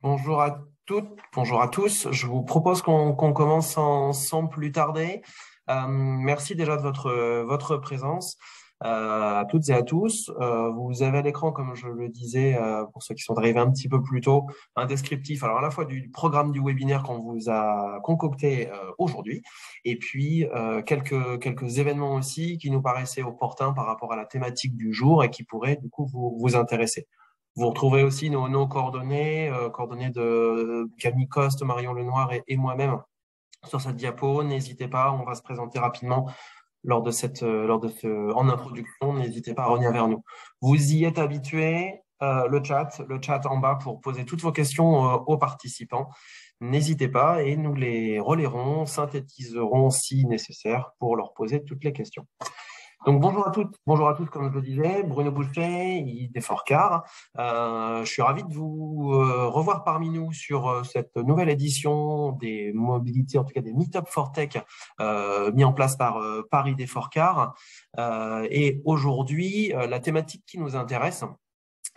Bonjour à toutes, bonjour à tous. Je vous propose qu'on commence sans plus tarder. Merci déjà de votre présence à toutes et à tous. Vous avez à l'écran, comme je le disais, pour ceux qui sont arrivés un petit peu plus tôt, un descriptif, alors à la fois du programme du webinaire qu'on vous a concocté aujourd'hui, et puis quelques événements aussi qui nous paraissaient opportuns par rapport à la thématique du jour et qui pourraient du coup vous intéresser. Vous retrouvez aussi nos coordonnées, coordonnées de Camille Coste, Marion Lenoir et moi-même sur cette diapo. N'hésitez pas, on va se présenter rapidement en introduction. N'hésitez pas à revenir vers nous. Vous y êtes habitués, le chat en bas pour poser toutes vos questions aux participants. N'hésitez pas et nous les relayerons, synthétiserons si nécessaire pour leur poser toutes les questions. Donc bonjour à toutes, bonjour à tous, comme je le disais, Bruno Boucher, des Forcars. Je suis ravi de vous revoir parmi nous sur cette nouvelle édition des mobilités, en tout cas des Meetup for Tech, mis en place par Paris des Forcars. Et aujourd'hui, la thématique qui nous intéresse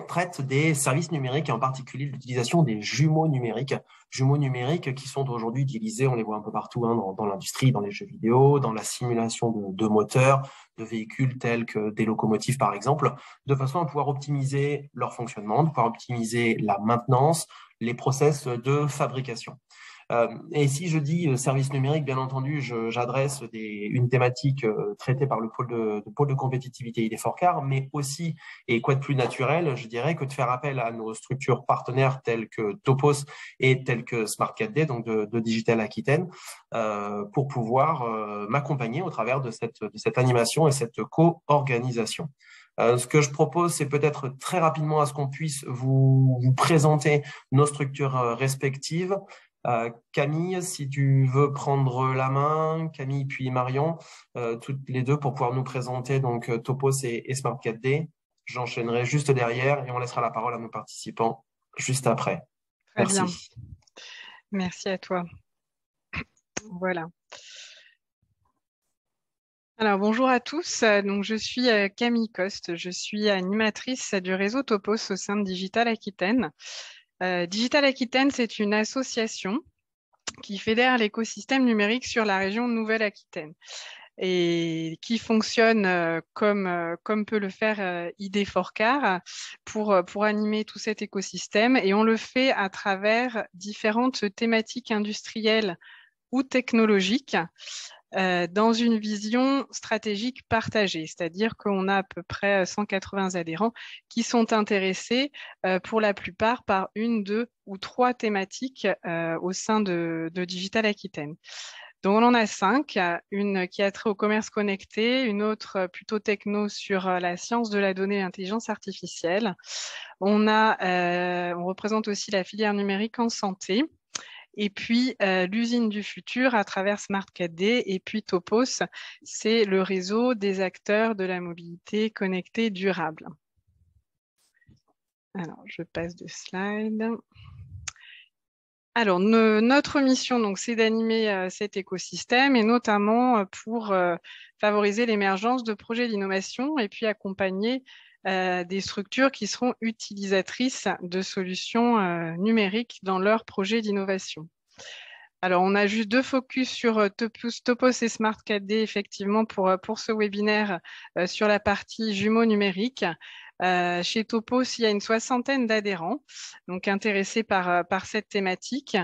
traite des services numériques et en particulier l'utilisation des jumeaux numériques qui sont aujourd'hui utilisés, on les voit un peu partout dans l'industrie, dans les jeux vidéo, dans la simulation de moteurs, de véhicules tels que des locomotives par exemple, de façon à pouvoir optimiser leur fonctionnement, de pouvoir optimiser la maintenance, les process de fabrication. Et si je dis service numérique, bien entendu, j'adresse une thématique traitée par le pôle de compétitivité ID4CAR, mais aussi, et quoi de plus naturel, je dirais, que de faire appel à nos structures partenaires telles que Topos et telles que Smart4D, donc de Digital Aquitaine, pour pouvoir m'accompagner au travers de cette animation et cette co-organisation. Ce que je propose, c'est peut-être très rapidement à ce qu'on puisse vous présenter nos structures respectives. Camille, si tu veux prendre la main, Camille puis Marion, toutes les deux pour pouvoir nous présenter donc Topos et Smart 4D. J'enchaînerai juste derrière et on laissera la parole à nos participants juste après. Très bien. Merci. Merci à toi. Voilà. Alors, bonjour à tous. Donc, je suis Camille Coste. Je suis animatrice du réseau Topos au sein de Digital Aquitaine. Digital Aquitaine, c'est une association qui fédère l'écosystème numérique sur la région Nouvelle-Aquitaine et qui fonctionne comme peut le faire ID4CAR pour animer tout cet écosystème. Et on le fait à travers différentes thématiques industrielles ou technologiques dans une vision stratégique partagée, c'est-à-dire qu'on a à peu près 180 adhérents qui sont intéressés pour la plupart par une, deux ou trois thématiques au sein de Digital Aquitaine. Donc, on en a 5, une qui a trait au commerce connecté, une autre plutôt techno sur la science de la donnée et l'intelligence artificielle. On représente aussi la filière numérique en santé. Et puis, l'usine du futur à travers Smart 4D. Et puis, Topos, c'est le réseau des acteurs de la mobilité connectée durable. Alors, je passe de slide. Alors, notre mission, donc, c'est d'animer cet écosystème et notamment pour favoriser l'émergence de projets d'innovation et puis accompagner des structures qui seront utilisatrices de solutions numériques dans leurs projets d'innovation. Alors, on a juste deux focus sur Topos et Smart 4D, effectivement, pour ce webinaire sur la partie jumeaux numériques. Chez Topos, il y a une soixantaine d'adhérents, donc intéressés par cette thématique.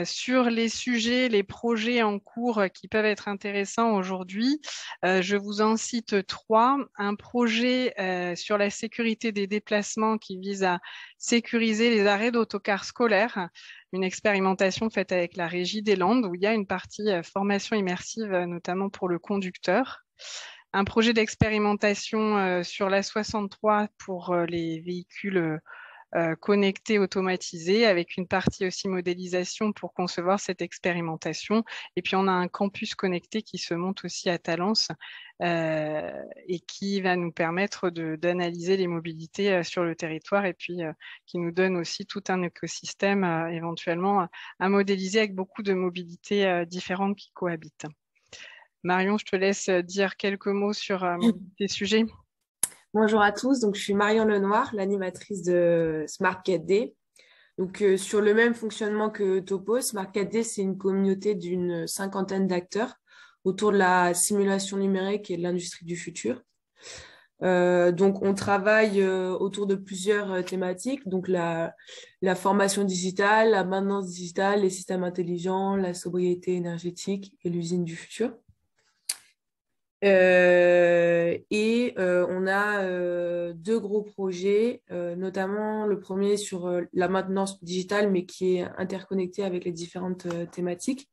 Sur les sujets, les projets en cours qui peuvent être intéressants aujourd'hui, je vous en cite 3. Un projet sur la sécurité des déplacements qui vise à sécuriser les arrêts d'autocars scolaires, une expérimentation faite avec la Régie des Landes où il y a une partie formation immersive, notamment pour le conducteur. Un projet d'expérimentation sur l'A63 pour les véhicules connectés, automatisés, avec une partie aussi modélisation pour concevoir cette expérimentation. Et puis, on a un campus connecté qui se monte aussi à Talence et qui va nous permettre d'analyser les mobilités sur le territoire et puis qui nous donne aussi tout un écosystème éventuellement à modéliser avec beaucoup de mobilités différentes qui cohabitent. Marion, je te laisse dire quelques mots sur ces sujets. Bonjour à tous, donc je suis Marion Lenoir, l'animatrice de Smart 4D. Donc, sur le même fonctionnement que Topo, Smart 4D, c'est une communauté d'une cinquantaine d'acteurs autour de la simulation numérique et de l'industrie du futur. Donc, on travaille autour de plusieurs thématiques, donc la formation digitale, la maintenance digitale, les systèmes intelligents, la sobriété énergétique et l'usine du futur. On a deux gros projets, notamment le premier sur la maintenance digitale, mais qui est interconnecté avec les différentes thématiques,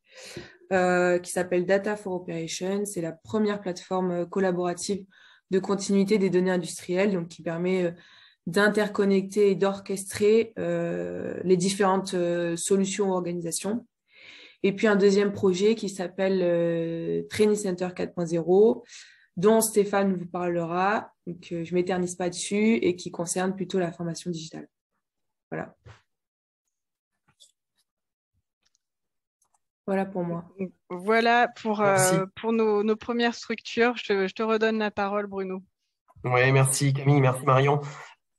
qui s'appelle Data for Operation. C'est la première plateforme collaborative de continuité des données industrielles, donc qui permet d'interconnecter et d'orchestrer les différentes solutions ou organisations. Et puis un deuxième projet qui s'appelle Training Center 4.0, dont Stéphane vous parlera, donc je ne m'éternise pas dessus, et qui concerne plutôt la formation digitale. Voilà. Voilà pour moi. Voilà pour nos premières structures. Je te redonne la parole, Bruno. Oui, merci Camille, merci Marion.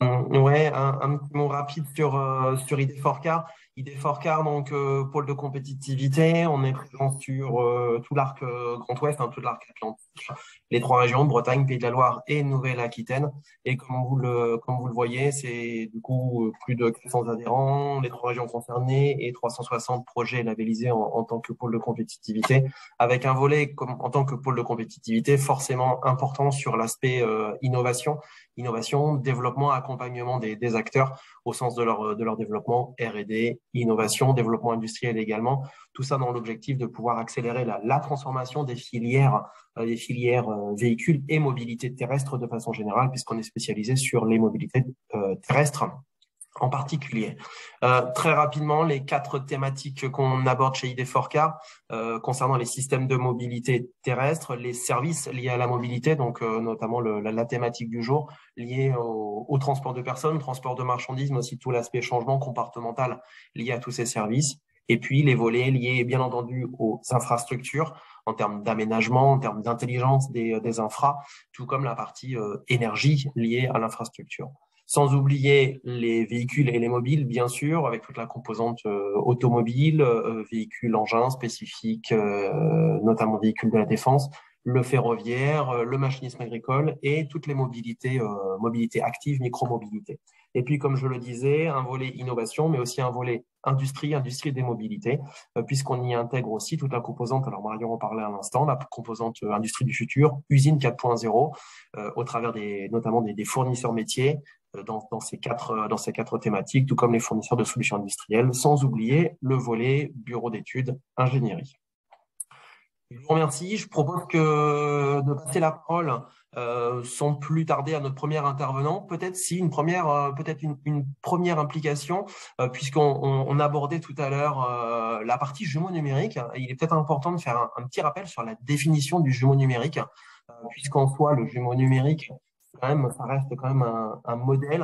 Ouais, un petit mot rapide sur ID4Car. ID4Car, donc pôle de compétitivité, on est présent sur tout l'arc Grand Ouest, tout l'arc Atlantique, les trois régions, Bretagne, Pays de la Loire et Nouvelle-Aquitaine. Et comme vous le voyez, c'est du coup plus de 400 adhérents, les trois régions concernées et 360 projets labellisés en tant que pôle de compétitivité, avec un volet en tant que pôle de compétitivité forcément important sur l'aspect innovation, développement, accompagnement des acteurs au sens de leur développement, R&D, innovation, développement industriel également. Tout ça dans l'objectif de pouvoir accélérer la transformation des filières véhicules et mobilité terrestre de façon générale, puisqu'on est spécialisé sur les mobilités terrestres en particulier. Très rapidement, les 4 thématiques qu'on aborde chez ID4Car concernant les systèmes de mobilité terrestre, les services liés à la mobilité, donc notamment la thématique du jour, liée au transport de personnes, transport de marchandises, mais aussi tout l'aspect changement comportemental lié à tous ces services. Et puis les volets liés, bien entendu, aux infrastructures, en termes d'aménagement, en termes d'intelligence des infras, tout comme la partie énergie liée à l'infrastructure. Sans oublier les véhicules et les mobiles, bien sûr, avec toute la composante automobile, véhicules engins spécifiques, notamment véhicules de la défense, le ferroviaire, le machinisme agricole et toutes les mobilités actives, micro-mobilités. Et puis, comme je le disais, un volet innovation, mais aussi un volet industrie des mobilités, puisqu'on y intègre aussi toute la composante, alors Marion en parlait à l'instant, la composante industrie du futur, usine 4.0, au travers notamment des fournisseurs métiers, dans ces quatre thématiques, tout comme les fournisseurs de solutions industrielles, sans oublier le volet bureau d'études, ingénierie. Je vous remercie. Je propose de passer la parole sans plus tarder à notre premier intervenant. Peut-être une première implication, puisqu'on abordait tout à l'heure la partie jumeau numérique. Il est peut-être important de faire un petit rappel sur la définition du jumeau numérique, puisqu'en soi, le jumeau numérique, ça reste quand même un modèle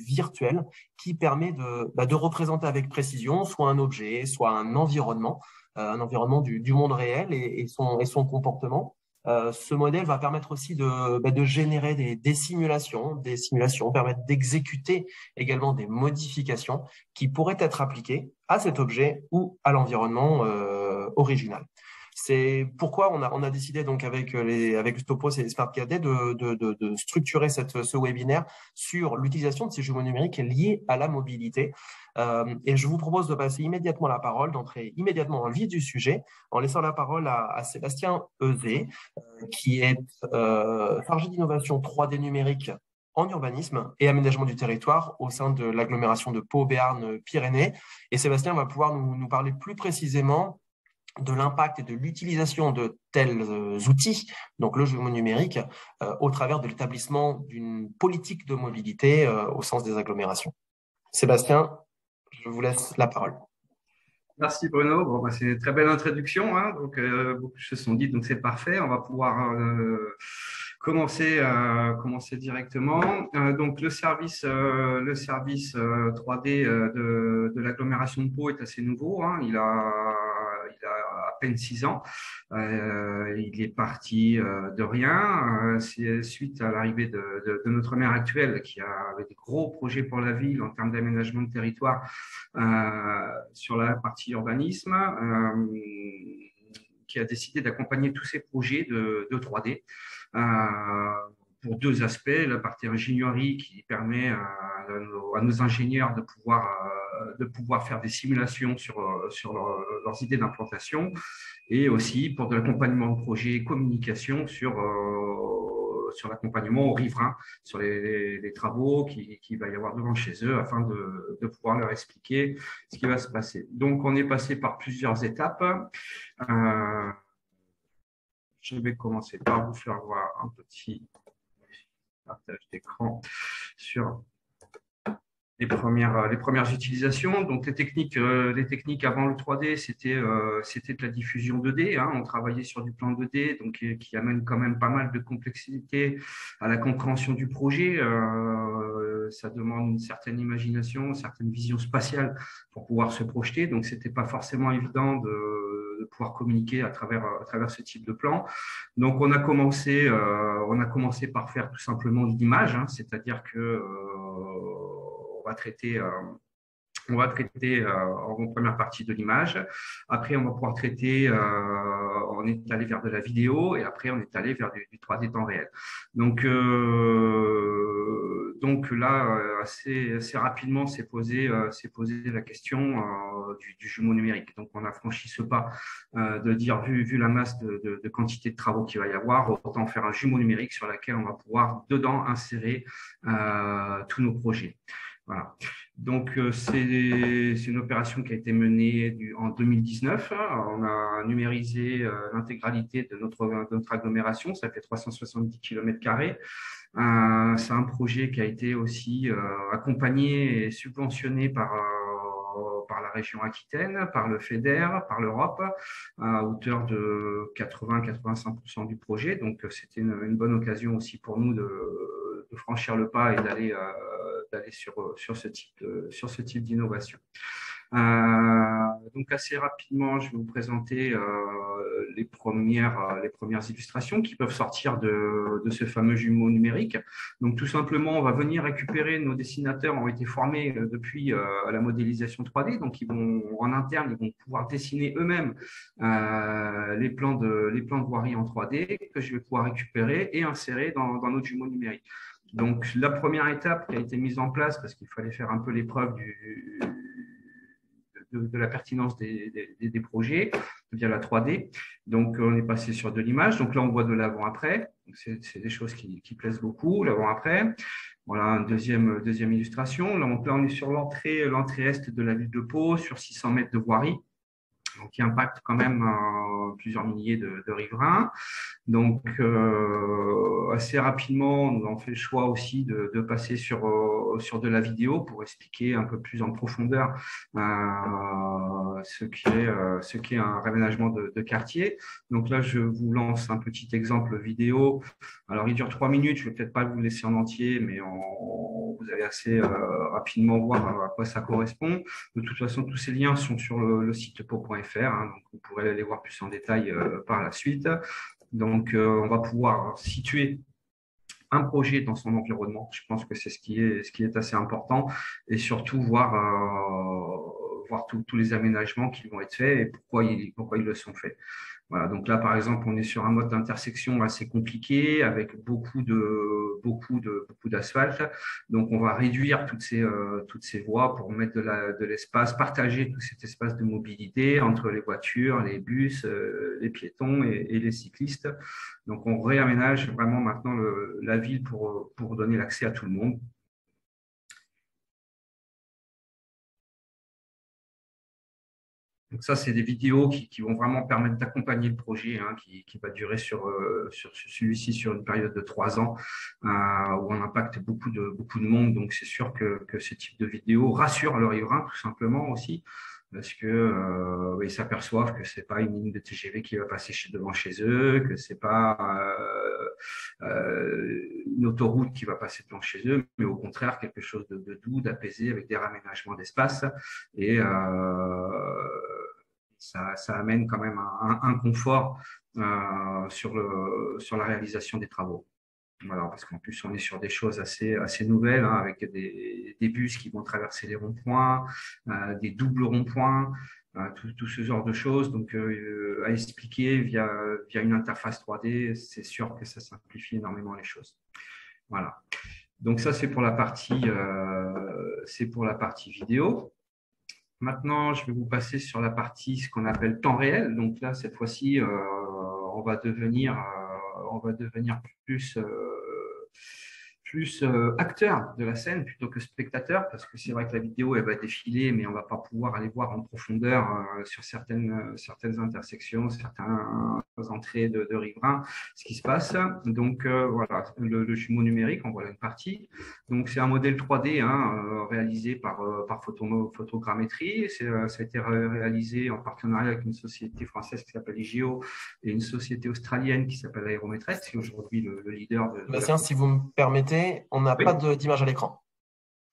virtuel qui permet de représenter avec précision soit un objet, soit un environnement du monde réel et son comportement. Ce modèle va permettre aussi de générer des simulations. Des simulations permettent d'exécuter également des modifications qui pourraient être appliquées à cet objet ou à l'environnement original. C'est pourquoi on a décidé donc avec Topos et Smart 4D de structurer ce webinaire sur l'utilisation de ces jumeaux numériques liés à la mobilité. Et je vous propose de passer immédiatement la parole, d'entrer immédiatement dans le vif du sujet, en laissant la parole à Sébastien Euzé, qui est chargé d'innovation 3D numérique en urbanisme et aménagement du territoire au sein de l'agglomération de Pau, Béarn, Pyrénées. Et Sébastien va pouvoir nous parler plus précisément de l'impact et de l'utilisation de tels outils, donc le jumeau numérique, au travers de l'établissement d'une politique de mobilité au sens des agglomérations. Sébastien, je vous laisse la parole. Merci Bruno. Bon, c'est une très belle introduction, hein. Donc beaucoup de choses sont dites, donc c'est parfait. On va pouvoir commencer directement. Donc le service 3D de l'agglomération de Pau est assez nouveau, hein. Il a à peine 6 ans. Il est parti de rien. C'est suite à l'arrivée de notre maire actuelle qui avait des gros projets pour la ville en termes d'aménagement de territoire sur la partie urbanisme, qui a décidé d'accompagner tous ces projets de 3D pour deux aspects. La partie ingénierie qui permet à nos ingénieurs de pouvoir faire des simulations sur leurs idées d'implantation, et aussi pour de l'accompagnement de projets communication sur l'accompagnement aux riverains, sur les travaux qu'il va y avoir devant chez eux, afin de pouvoir leur expliquer ce qui va se passer. Donc, on est passé par plusieurs étapes. Je vais commencer par vous faire voir un petit partage d'écran sur les premières utilisations. Donc, les techniques avant le 3D, c'était de la diffusion 2D. Hein. On travaillait sur du plan 2D, donc qui amène quand même pas mal de complexité à la compréhension du projet. Ça demande une certaine imagination, une certaine vision spatiale pour pouvoir se projeter. Donc, c'était pas forcément évident de pouvoir communiquer à travers ce type de plan. Donc, on a commencé par faire tout simplement de l'image, hein, c'est-à-dire que on va traiter en première partie de l'image. Après, on va pouvoir traiter, on est allé vers de la vidéo, et après, on est allé vers du 3D temps réel. Donc là, assez rapidement, s'est posé la question du jumeau numérique. Donc, on a franchi ce pas de dire, vu la masse de quantité de travaux qu'il va y avoir, autant faire un jumeau numérique sur lequel on va pouvoir dedans insérer tous nos projets. Voilà. Donc, c'est une opération qui a été menée en 2019. On a numérisé l'intégralité de notre agglomération. Ça fait 370 km². C'est un projet qui a été aussi accompagné et subventionné par la région Aquitaine, par le FEDER, par l'Europe, à hauteur de 80-85% du projet. Donc, c'était une bonne occasion aussi pour nous de franchir le pas et d'aller sur ce type d'innovation. Donc, assez rapidement, je vais vous présenter les premières illustrations qui peuvent sortir de ce fameux jumeau numérique. Donc, tout simplement, on va venir récupérer, nos dessinateurs ont été formés depuis à la modélisation 3D, donc en interne, ils vont pouvoir dessiner eux-mêmes les plans de voirie en 3D que je vais pouvoir récupérer et insérer dans notre jumeau numérique. Donc, la première étape qui a été mise en place, parce qu'il fallait faire un peu l'épreuve de la pertinence des projets via la 3D. Donc, on est passé sur de l'image. Donc là, on voit de l'avant-après. C'est des choses qui plaisent beaucoup, l'avant-après. Voilà, deuxième illustration. Là, on est sur l'entrée est de la ville de Pau, sur 600 mètres de voirie, donc qui impacte quand même plusieurs milliers de riverains. Donc, assez rapidement, nous avons fait le choix aussi de passer sur de la vidéo pour expliquer un peu plus en profondeur ce qu'est un réaménagement de quartier. Donc là, je vous lance un petit exemple vidéo. Alors, il dure 3 minutes. Je ne vais peut-être pas vous le laisser en entier, mais vous allez assez rapidement voir à quoi ça correspond. De toute façon, tous ces liens sont sur le site pau.fr, hein, donc vous pourrez les voir plus en détail par la suite. Donc, on va pouvoir situer un projet dans son environnement. Je pense que c'est ce qui est assez important, et surtout voir tous les aménagements qui vont être faits et pourquoi ils le sont faits. Voilà, donc là, par exemple, on est sur un mode d'intersection assez compliqué avec beaucoup d'asphalte. Donc, on va réduire toutes ces voies pour mettre de l'espace, partager tout cet espace de mobilité entre les voitures, les bus, les piétons et les cyclistes. Donc, on réaménage vraiment maintenant la ville pour donner l'accès à tout le monde. Donc ça, c'est des vidéos qui vont vraiment permettre d'accompagner le projet, hein, qui va durer sur celui-ci sur une période de 3 ans, où on impacte beaucoup de monde. Donc, c'est sûr que ce type de vidéos rassure le riverain, tout simplement aussi, parce que ils s'aperçoivent que c'est pas une ligne de TGV qui va passer devant chez eux, que c'est pas une autoroute qui va passer devant chez eux, mais au contraire quelque chose de doux, d'apaisé, avec des raménagements d'espace et ça amène quand même un confort sur la réalisation des travaux. Voilà, parce qu'en plus, on est sur des choses assez nouvelles, hein, avec des bus qui vont traverser les ronds-points, des doubles ronds-points, tout ce genre de choses. Donc, à expliquer via une interface 3D, c'est sûr que ça simplifie énormément les choses. Voilà. Donc, ça, c'est pour la partie vidéo. Maintenant, je vais vous passer sur la partie, ce qu'on appelle temps réel. Donc là, cette fois-ci, on va devenir plus acteur de la scène plutôt que spectateur, parce que c'est vrai que la vidéo, elle va défiler, mais on ne va pas pouvoir aller voir en profondeur sur certaines intersections, certaines entrées de riverains, ce qui se passe. Donc, voilà, le jumeau numérique, en voilà une partie. Donc, c'est un modèle 3D réalisé par photogrammétrie. Ça a été réalisé en partenariat avec une société française qui s'appelle IGEO et une société australienne qui s'appelle Aérométresse, qui est aujourd'hui le leader de Bastien, si vous me permettez, on n'a pas d'image à l'écran.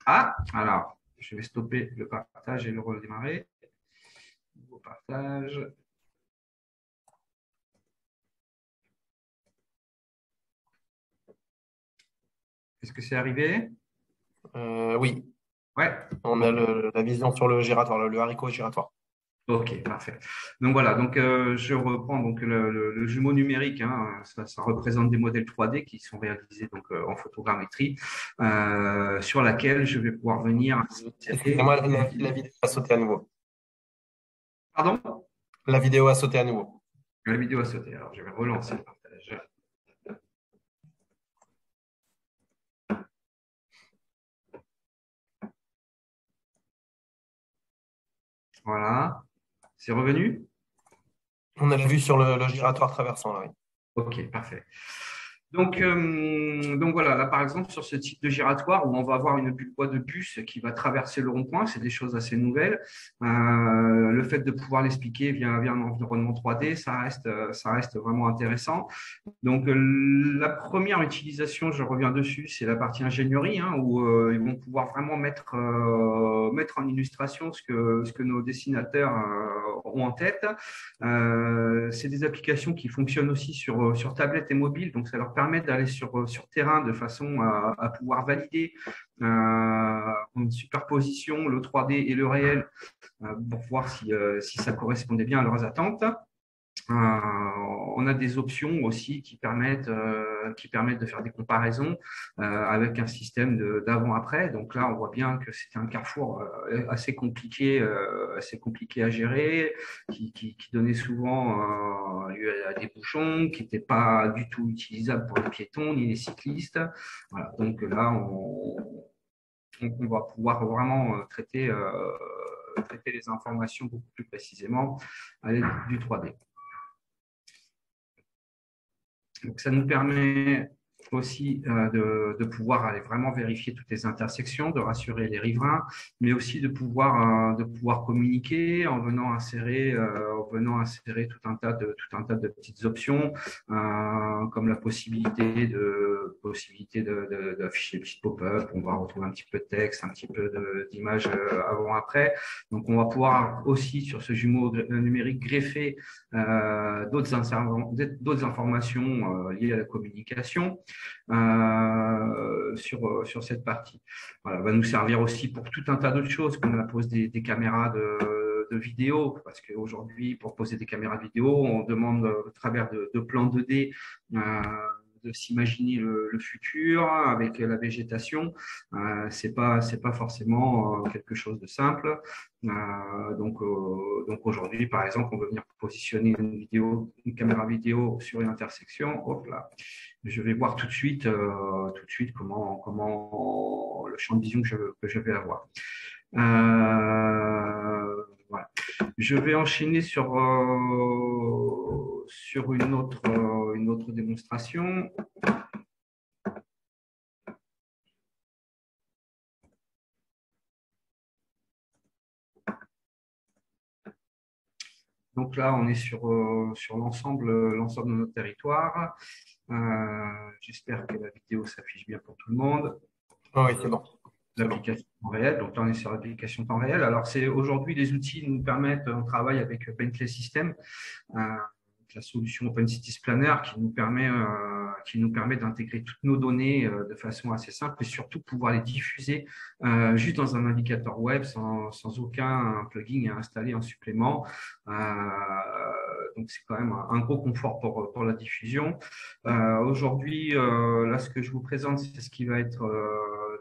Ah, alors, je vais stopper le partage et le redémarrer. Nouveau partage. Est-ce que c'est arrivé? Oui. Ouais. On a la vision sur le giratoire, le haricot giratoire. Ok, parfait. Donc voilà, donc je reprends donc le jumeau numérique. Hein, ça représente des modèles 3D qui sont réalisés donc en photogrammétrie, sur laquelle je vais pouvoir venir. Excusez-moi, la vidéo a sauté à nouveau. Pardon? La vidéo a sauté à nouveau. La vidéo a sauté. Alors je vais relancer le partage. Voilà. C'est revenu? On a la vue sur le giratoire traversant, là, oui. Ok, parfait. Donc voilà, là par exemple sur ce type de giratoire où on va avoir une voie de bus qui va traverser le rond-point, c'est des choses assez nouvelles. Le fait de pouvoir l'expliquer via un environnement 3D, ça reste vraiment intéressant. Donc la première utilisation, je reviens dessus, c'est la partie ingénierie, hein, où ils vont pouvoir vraiment mettre en illustration ce que nos dessinateurs ont en tête. C'est des applications qui fonctionnent aussi sur tablette et mobile, donc ça leur permet d'aller sur terrain de façon à pouvoir valider une superposition, le 3D et le réel, pour voir si ça correspondait bien à leurs attentes. On a des options aussi qui permettent de faire des comparaisons avec un système d'avant-après. Donc là, on voit bien que c'était un carrefour assez compliqué à gérer, qui donnait souvent lieu à des bouchons, qui n'étaient pas du tout utilisables pour les piétons ni les cyclistes. Voilà. Donc là, on va pouvoir vraiment traiter les informations beaucoup plus précisément à l'aide du 3D. Donc, ça nous permet aussi de pouvoir aller vraiment vérifier toutes les intersections, de rassurer les riverains, mais aussi de pouvoir communiquer en venant insérer tout un tas de petites options, comme la possibilité d'afficher des petits pop-up. On va retrouver un petit peu de texte, un petit peu d'images avant-après. Donc, on va pouvoir aussi, sur ce jumeau numérique, greffer d'autres informations liées à la communication sur cette partie. Voilà, va nous servir aussi pour tout un tas d'autres choses, comme la pose des caméras de vidéo, parce qu'aujourd'hui, pour poser des caméras vidéo, on demande au travers de plans 2D de s'imaginer le futur avec la végétation. C'est pas forcément quelque chose de simple. Donc aujourd'hui, par exemple, on veut venir positionner une caméra vidéo sur une intersection. Hop là, je vais voir tout de suite comment le champ de vision que je vais avoir. Voilà. Je vais enchaîner sur une autre démonstration. Donc là, on est sur l'ensemble de notre territoire. J'espère que la vidéo s'affiche bien pour tout le monde. Oui, c'est bon. L'application temps réel. Donc là, on est sur l'application temps réel. Alors, aujourd'hui, les outils nous permettent, on travaille avec Bentley Systems, la solution Open Cities Planner qui nous permet d'intégrer toutes nos données de façon assez simple et surtout pouvoir les diffuser juste dans un navigateur web sans aucun plugin à installer en supplément. Donc, c'est quand même un gros confort pour la diffusion. Aujourd'hui, là, ce que je vous présente, c'est ce qui va être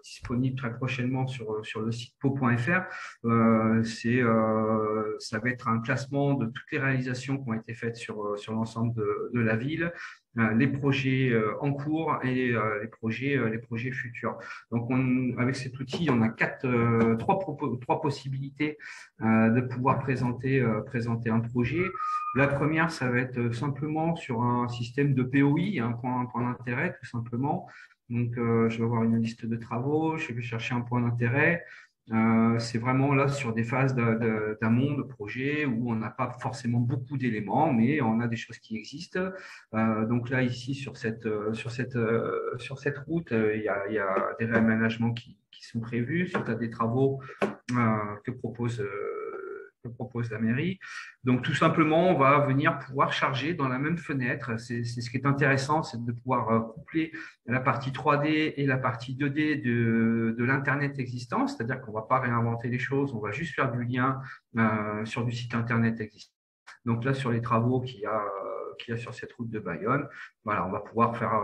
disponible très prochainement sur le site po.fr. Ça va être un classement de toutes les réalisations qui ont été faites sur l'ensemble de la ville, les projets en cours et les projets futurs. Donc, avec cet outil, on a trois possibilités de pouvoir présenter un projet. La première, ça va être simplement sur un système de POI, un point d'intérêt, tout simplement. Donc, je vais avoir une liste de travaux, je vais chercher un point d'intérêt. C'est vraiment là sur des phases d'amont de projet où on n'a pas forcément beaucoup d'éléments, mais on a des choses qui existent. Donc là, ici, sur cette route, il y a des réaménagements qui sont prévus suite à des travaux que propose la mairie. Donc, tout simplement, on va venir pouvoir charger dans la même fenêtre. C'est ce qui est intéressant, c'est de pouvoir coupler la partie 3D et la partie 2D de l'Internet existant, c'est-à-dire qu'on ne va pas réinventer les choses, on va juste faire du lien sur du site Internet existant. Donc là, sur les travaux qu'il y a sur cette route de Bayonne, voilà, on va pouvoir faire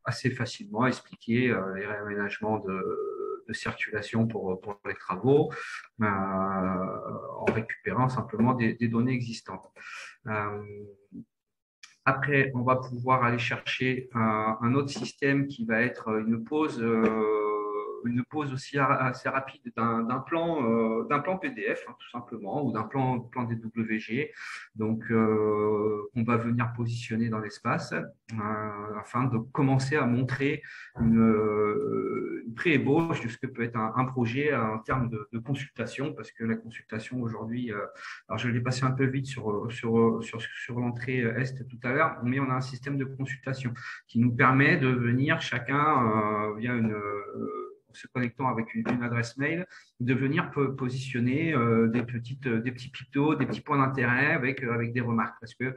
assez facilement expliquer les réaménagements de circulation pour les travaux en récupérant simplement des données existantes. Après, on va pouvoir aller chercher un autre système qui va être une pause aussi assez rapide d'un plan PDF, hein, tout simplement, ou d'un plan DWG. Donc, on va venir positionner dans l'espace afin de commencer à montrer une pré-ébauche de ce que peut être un projet en termes de consultation, parce que la consultation aujourd'hui, alors je l'ai passé un peu vite sur l'entrée Est tout à l'heure, mais on a un système de consultation qui nous permet de venir chacun via se connectant avec une adresse mail, de venir positionner des petits pictos, des petits points d'intérêt avec des remarques. Parce que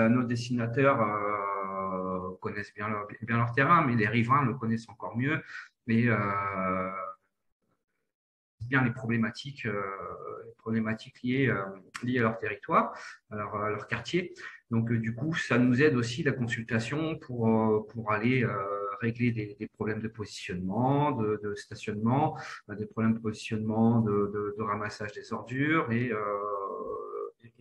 nos dessinateurs connaissent bien leur terrain, mais les riverains le connaissent encore mieux. Mais bien les problématiques liées à leur territoire, à leur quartier. Donc, du coup, ça nous aide aussi la consultation pour aller régler des problèmes de positionnement, de stationnement, des problèmes de positionnement, de ramassage des ordures et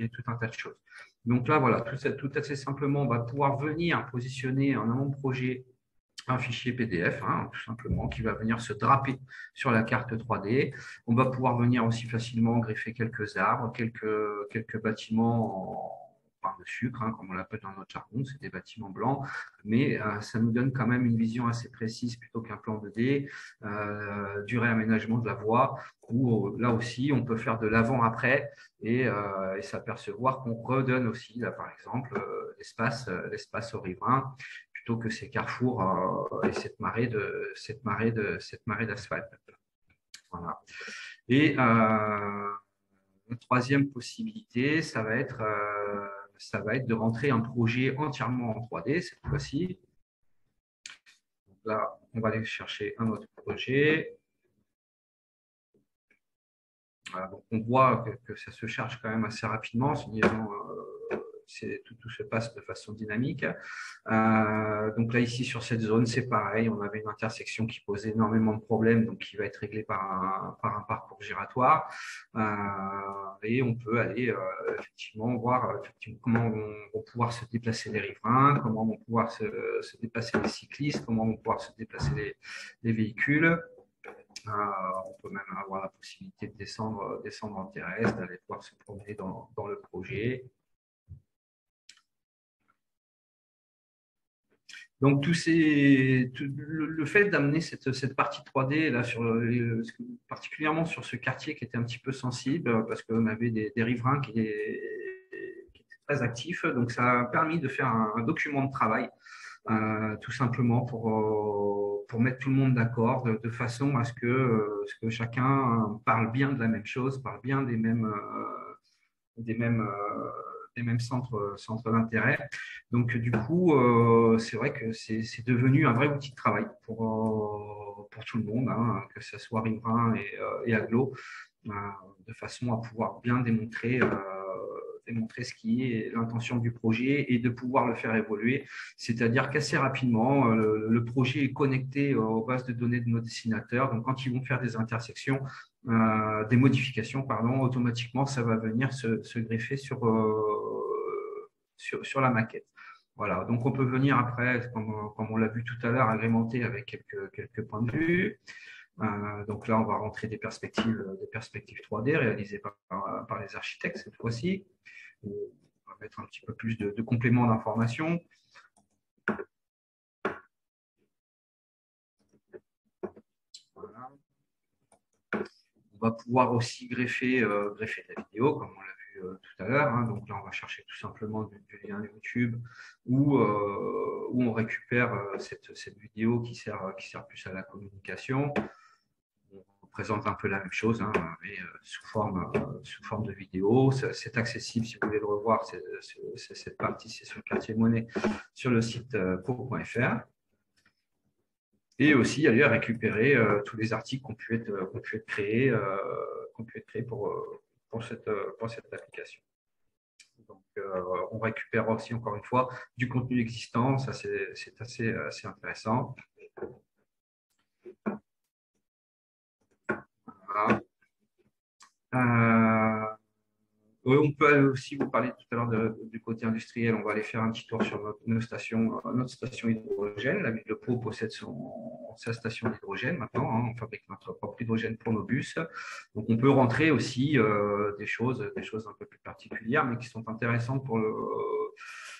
tout un tas de choses. Donc là, voilà, tout assez simplement, on va pouvoir venir positionner en amont de projet un fichier PDF, hein, tout simplement, qui va venir se draper sur la carte 3D. On va pouvoir venir aussi facilement greffer quelques arbres, quelques bâtiments en pain de sucre, hein, comme on l'appelle dans notre jargon, c'est des bâtiments blancs, mais ça nous donne quand même une vision assez précise plutôt qu'un plan 2D, du réaménagement de la voie, où là aussi, on peut faire de l'avant-après et s'apercevoir qu'on redonne aussi, là, par exemple, l'espace aux riverains, plutôt que ces carrefours et cette marée d'asphalte. Voilà. Et la troisième possibilité, ça va être de rentrer un projet entièrement en 3D cette fois-ci. Là, on va aller chercher un autre projet. Voilà, donc on voit que ça se charge quand même assez rapidement. Tout se passe de façon dynamique. Donc là, ici, sur cette zone, c'est pareil. On avait une intersection qui posait énormément de problèmes, donc qui va être réglée par un parcours giratoire. Et on peut aller effectivement voir comment vont pouvoir se déplacer les riverains, comment vont pouvoir se déplacer les cyclistes, comment vont pouvoir se déplacer les véhicules. On peut même avoir la possibilité de descendre en terrestre, d'aller pouvoir se promener dans le projet. Donc, le fait d'amener cette partie 3D, là, particulièrement sur ce quartier qui était un petit peu sensible, parce qu'on avait des riverains qui étaient très actifs, donc ça a permis de faire un document de travail tout simplement pour mettre tout le monde d'accord, de façon à ce que chacun parle bien de la même chose, parle bien des mêmes, euh, des mêmes centres d'intérêt. Donc, du coup, c'est vrai que c'est devenu un vrai outil de travail pour tout le monde, hein, que ce soit riverain et agglo, de façon à pouvoir bien démontrer ce qui est l'intention du projet et de pouvoir le faire évoluer. C'est-à-dire qu'assez rapidement, le projet est connecté aux bases de données de nos dessinateurs. Donc, quand ils vont faire des intersections, des modifications, pardon, automatiquement, ça va venir se greffer sur la maquette. Voilà, donc on peut venir après, comme on l'a vu tout à l'heure, agrémenter avec quelques points de vue. Donc là, on va rentrer des perspectives 3D réalisées par les architectes cette fois-ci. On va mettre un petit peu plus de compléments d'information. Voilà. On va pouvoir aussi greffer de la vidéo, comme on l'a vu tout à l'heure. Hein. Donc là, on va chercher tout simplement du lien YouTube où on récupère cette vidéo qui sert plus à la communication. On présente un peu la même chose, hein, mais sous forme de vidéo. C'est accessible, si vous voulez le revoir, cette partie, c'est sur le quartier monnaie, sur le site pro.fr. Et aussi aller récupérer tous les articles qui ont pu être créés, pour cette application. Donc, on récupère aussi, encore une fois, du contenu existant. Ça, c'est assez intéressant. Voilà. On peut aussi vous parler tout à l'heure du côté industriel. On va aller faire un petit tour sur notre station hydrogène. La ville de Pau possède sa station d'hydrogène maintenant. Hein. On fabrique notre propre hydrogène pour nos bus. Donc, on peut rentrer aussi des choses un peu plus particulières, mais qui sont intéressantes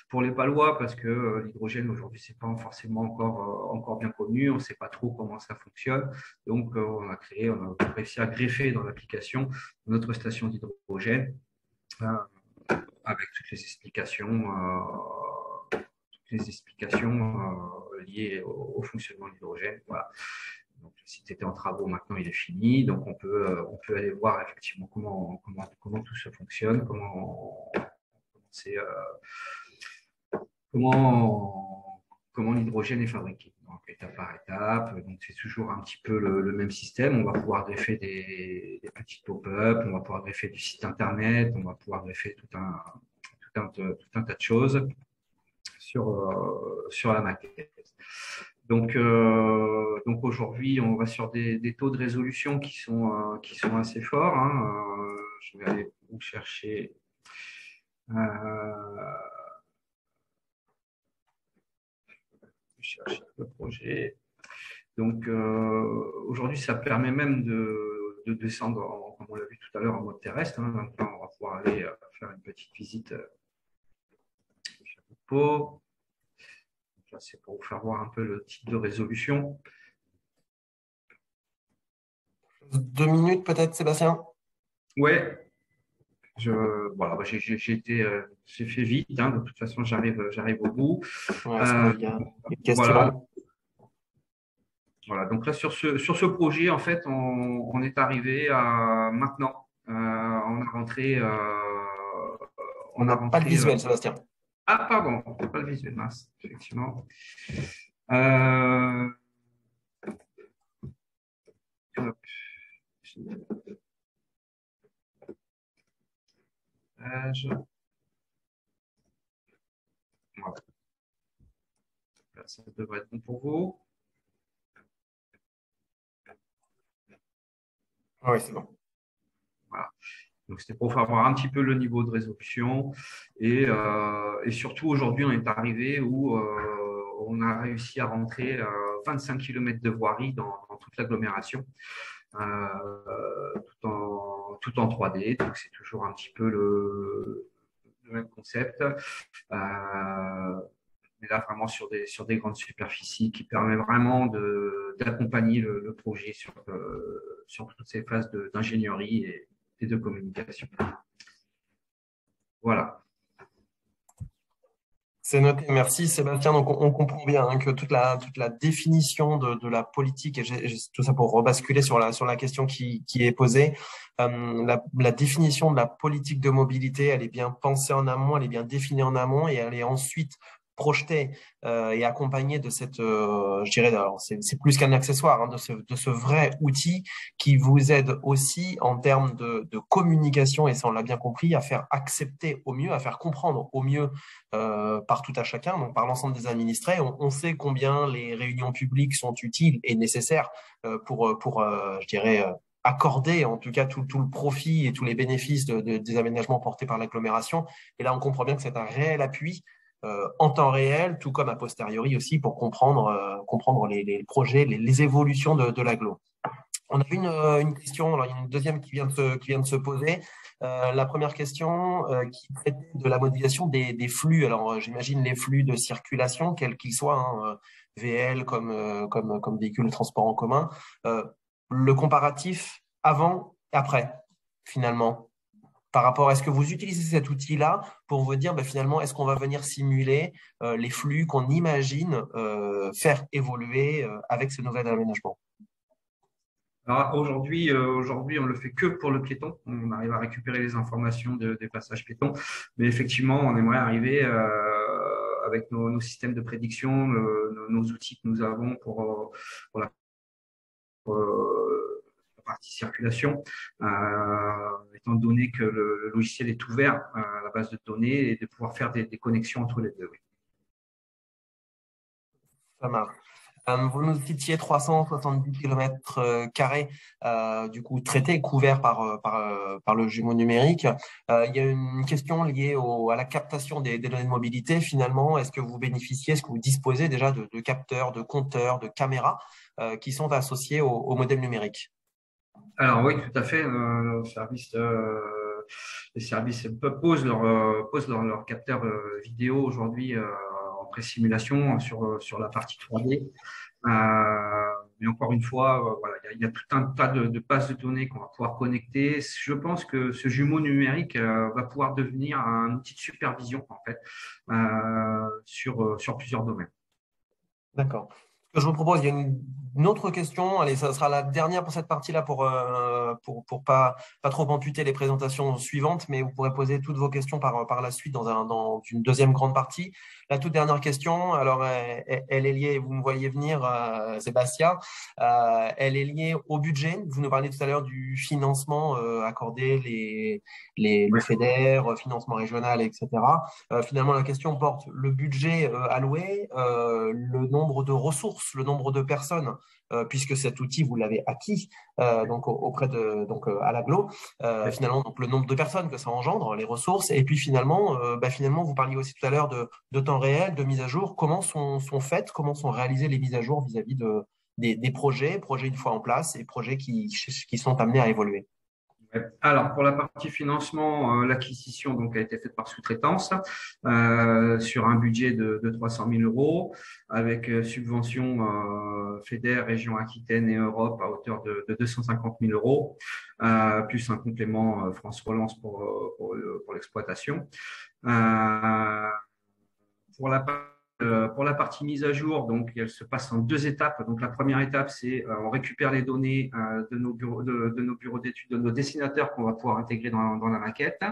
pour les Palois, parce que l'hydrogène aujourd'hui, c'est pas forcément encore bien connu. On ne sait pas trop comment ça fonctionne. Donc, on a réussi à greffer dans l'application notre station d'hydrogène, avec toutes les explications liées au fonctionnement de l'hydrogène. Voilà. Donc, le site était en travaux, maintenant il est fini. Donc, on peut aller voir effectivement comment tout ça fonctionne, comment l'hydrogène est fabriqué. Donc, étape par étape. Donc, c'est toujours un petit peu le même système. On va pouvoir greffer des petits pop-up, on va pouvoir greffer du site internet, on va pouvoir greffer tout un tas de choses sur la maquette. Donc aujourd'hui, on va sur des taux de résolution qui sont assez forts. Hein. Je vais aller vous chercher. Chercher le projet. Donc aujourd'hui, ça permet même de descendre, comme on l'a vu tout à l'heure, en mode terrestre. Hein. Donc là, on va pouvoir aller faire une petite visite du Pau. Là, c'est pour vous faire voir un peu le type de résolution. 2 minutes peut-être, Sébastien? Ouais. Voilà, j'ai fait vite. Hein. De toute façon, j'arrive au bout. Ouais, il y a une question. Voilà. Voilà, donc là, sur ce projet, en fait, on est arrivé à maintenant. On a rentré. On n'a pas le visuel, Sébastien. Ah, pardon, pas le visuel, mince, effectivement. Voilà. Ça devrait être bon pour vous. Oui, c'est bon. Voilà. Donc, c'était pour faire voir un petit peu le niveau de résolution. Et surtout, aujourd'hui, on est arrivé où on a réussi à rentrer 25 km de voirie dans toute l'agglomération, tout en 3D. Donc, c'est toujours un petit peu le même concept. Mais là, vraiment sur des grandes superficies qui permet vraiment d'accompagner le projet sur toutes ces phases d'ingénierie et de communication. Voilà. C'est noté, merci Sébastien. Donc on comprend bien hein, que toute la définition de la politique, et tout ça pour rebasculer sur sur la question qui est posée, la définition de la politique de mobilité, elle est bien pensée en amont, elle est bien définie en amont et elle est ensuite projetée et accompagnée de cette, je dirais, alors c'est plus qu'un accessoire, hein, de ce vrai outil qui vous aide aussi en termes de communication, et ça on l'a bien compris, à faire accepter au mieux, à faire comprendre au mieux par tout à chacun, donc par l'ensemble des administrés. On sait combien les réunions publiques sont utiles et nécessaires je dirais, accorder en tout cas tout le profit et tous les bénéfices des aménagements portés par l'agglomération. Et là, on comprend bien que c'est un réel appui en temps réel, tout comme a posteriori aussi pour comprendre les projets, les évolutions de l'agglo. On a une question, alors il y a une deuxième qui vient de se poser. La première question qui traite de la modélisation des flux. Alors j'imagine les flux de circulation, quels qu'ils soient, hein, VL comme véhicule de transport en commun. Le comparatif avant et après, finalement, par rapport à est-ce que vous utilisez cet outil-là pour vous dire finalement est-ce qu'on va venir simuler les flux qu'on imagine faire évoluer avec ce nouvel aménagement. Alors aujourd'hui, on le fait que pour le piéton. On arrive à récupérer les informations des passages piétons, mais effectivement, on aimerait arriver avec nos systèmes de prédiction, nos outils que nous avons pour la partie circulation, étant donné que le logiciel est ouvert à la base de données et de pouvoir faire des connexions entre les deux. Oui. Ça marche. Vous nous citiez 370 km² du coup traités, couverts par le jumeau numérique. Il y a une question liée à la captation des données de mobilité. Finalement, est-ce que vous bénéficiez, est-ce que vous disposez déjà de capteurs, de compteurs, de caméras qui sont associés au modèle numérique? Alors oui, tout à fait. Les services posent leur capteur vidéo aujourd'hui en pré-simulation sur la partie 3D. Mais encore une fois, voilà, il y a tout un tas de bases de données qu'on va pouvoir connecter. Je pense que ce jumeau numérique va pouvoir devenir un outil de supervision en fait sur plusieurs domaines. D'accord. Ce que je vous propose, il y a une autre question. Allez, ça sera la dernière pour cette partie-là pour pas trop amputer les présentations suivantes, mais vous pourrez poser toutes vos questions par la suite dans une deuxième grande partie. La toute dernière question, alors elle est liée, vous me voyez venir, Sébastien, elle est liée au budget. Vous nous parliez tout à l'heure du financement accordé, le FEDER, financement régional, etc. Finalement, la question porte le budget alloué, le nombre de ressources, le nombre de personnes, puisque cet outil, vous l'avez acquis donc à l'agglo. Finalement, donc le nombre de personnes que ça engendre, les ressources, et puis finalement, vous parliez aussi tout à l'heure de temps réel, de mise à jour. Comment sont faites, comment sont réalisées les mises à jour vis-à-vis des projets une fois en place et projets qui sont amenés à évoluer? Alors, pour la partie financement, l'acquisition donc a été faite par sous-traitance sur un budget de 300 000 euros avec subvention FEDER, Région Aquitaine et Europe à hauteur de 250 000 euros, plus un complément France Relance pour l'exploitation. Pour la partie mise à jour, donc elle se passe en deux étapes. Donc la première étape, c'est on récupère les données de nos bureaux d'études, de nos dessinateurs qu'on va pouvoir intégrer dans la maquette,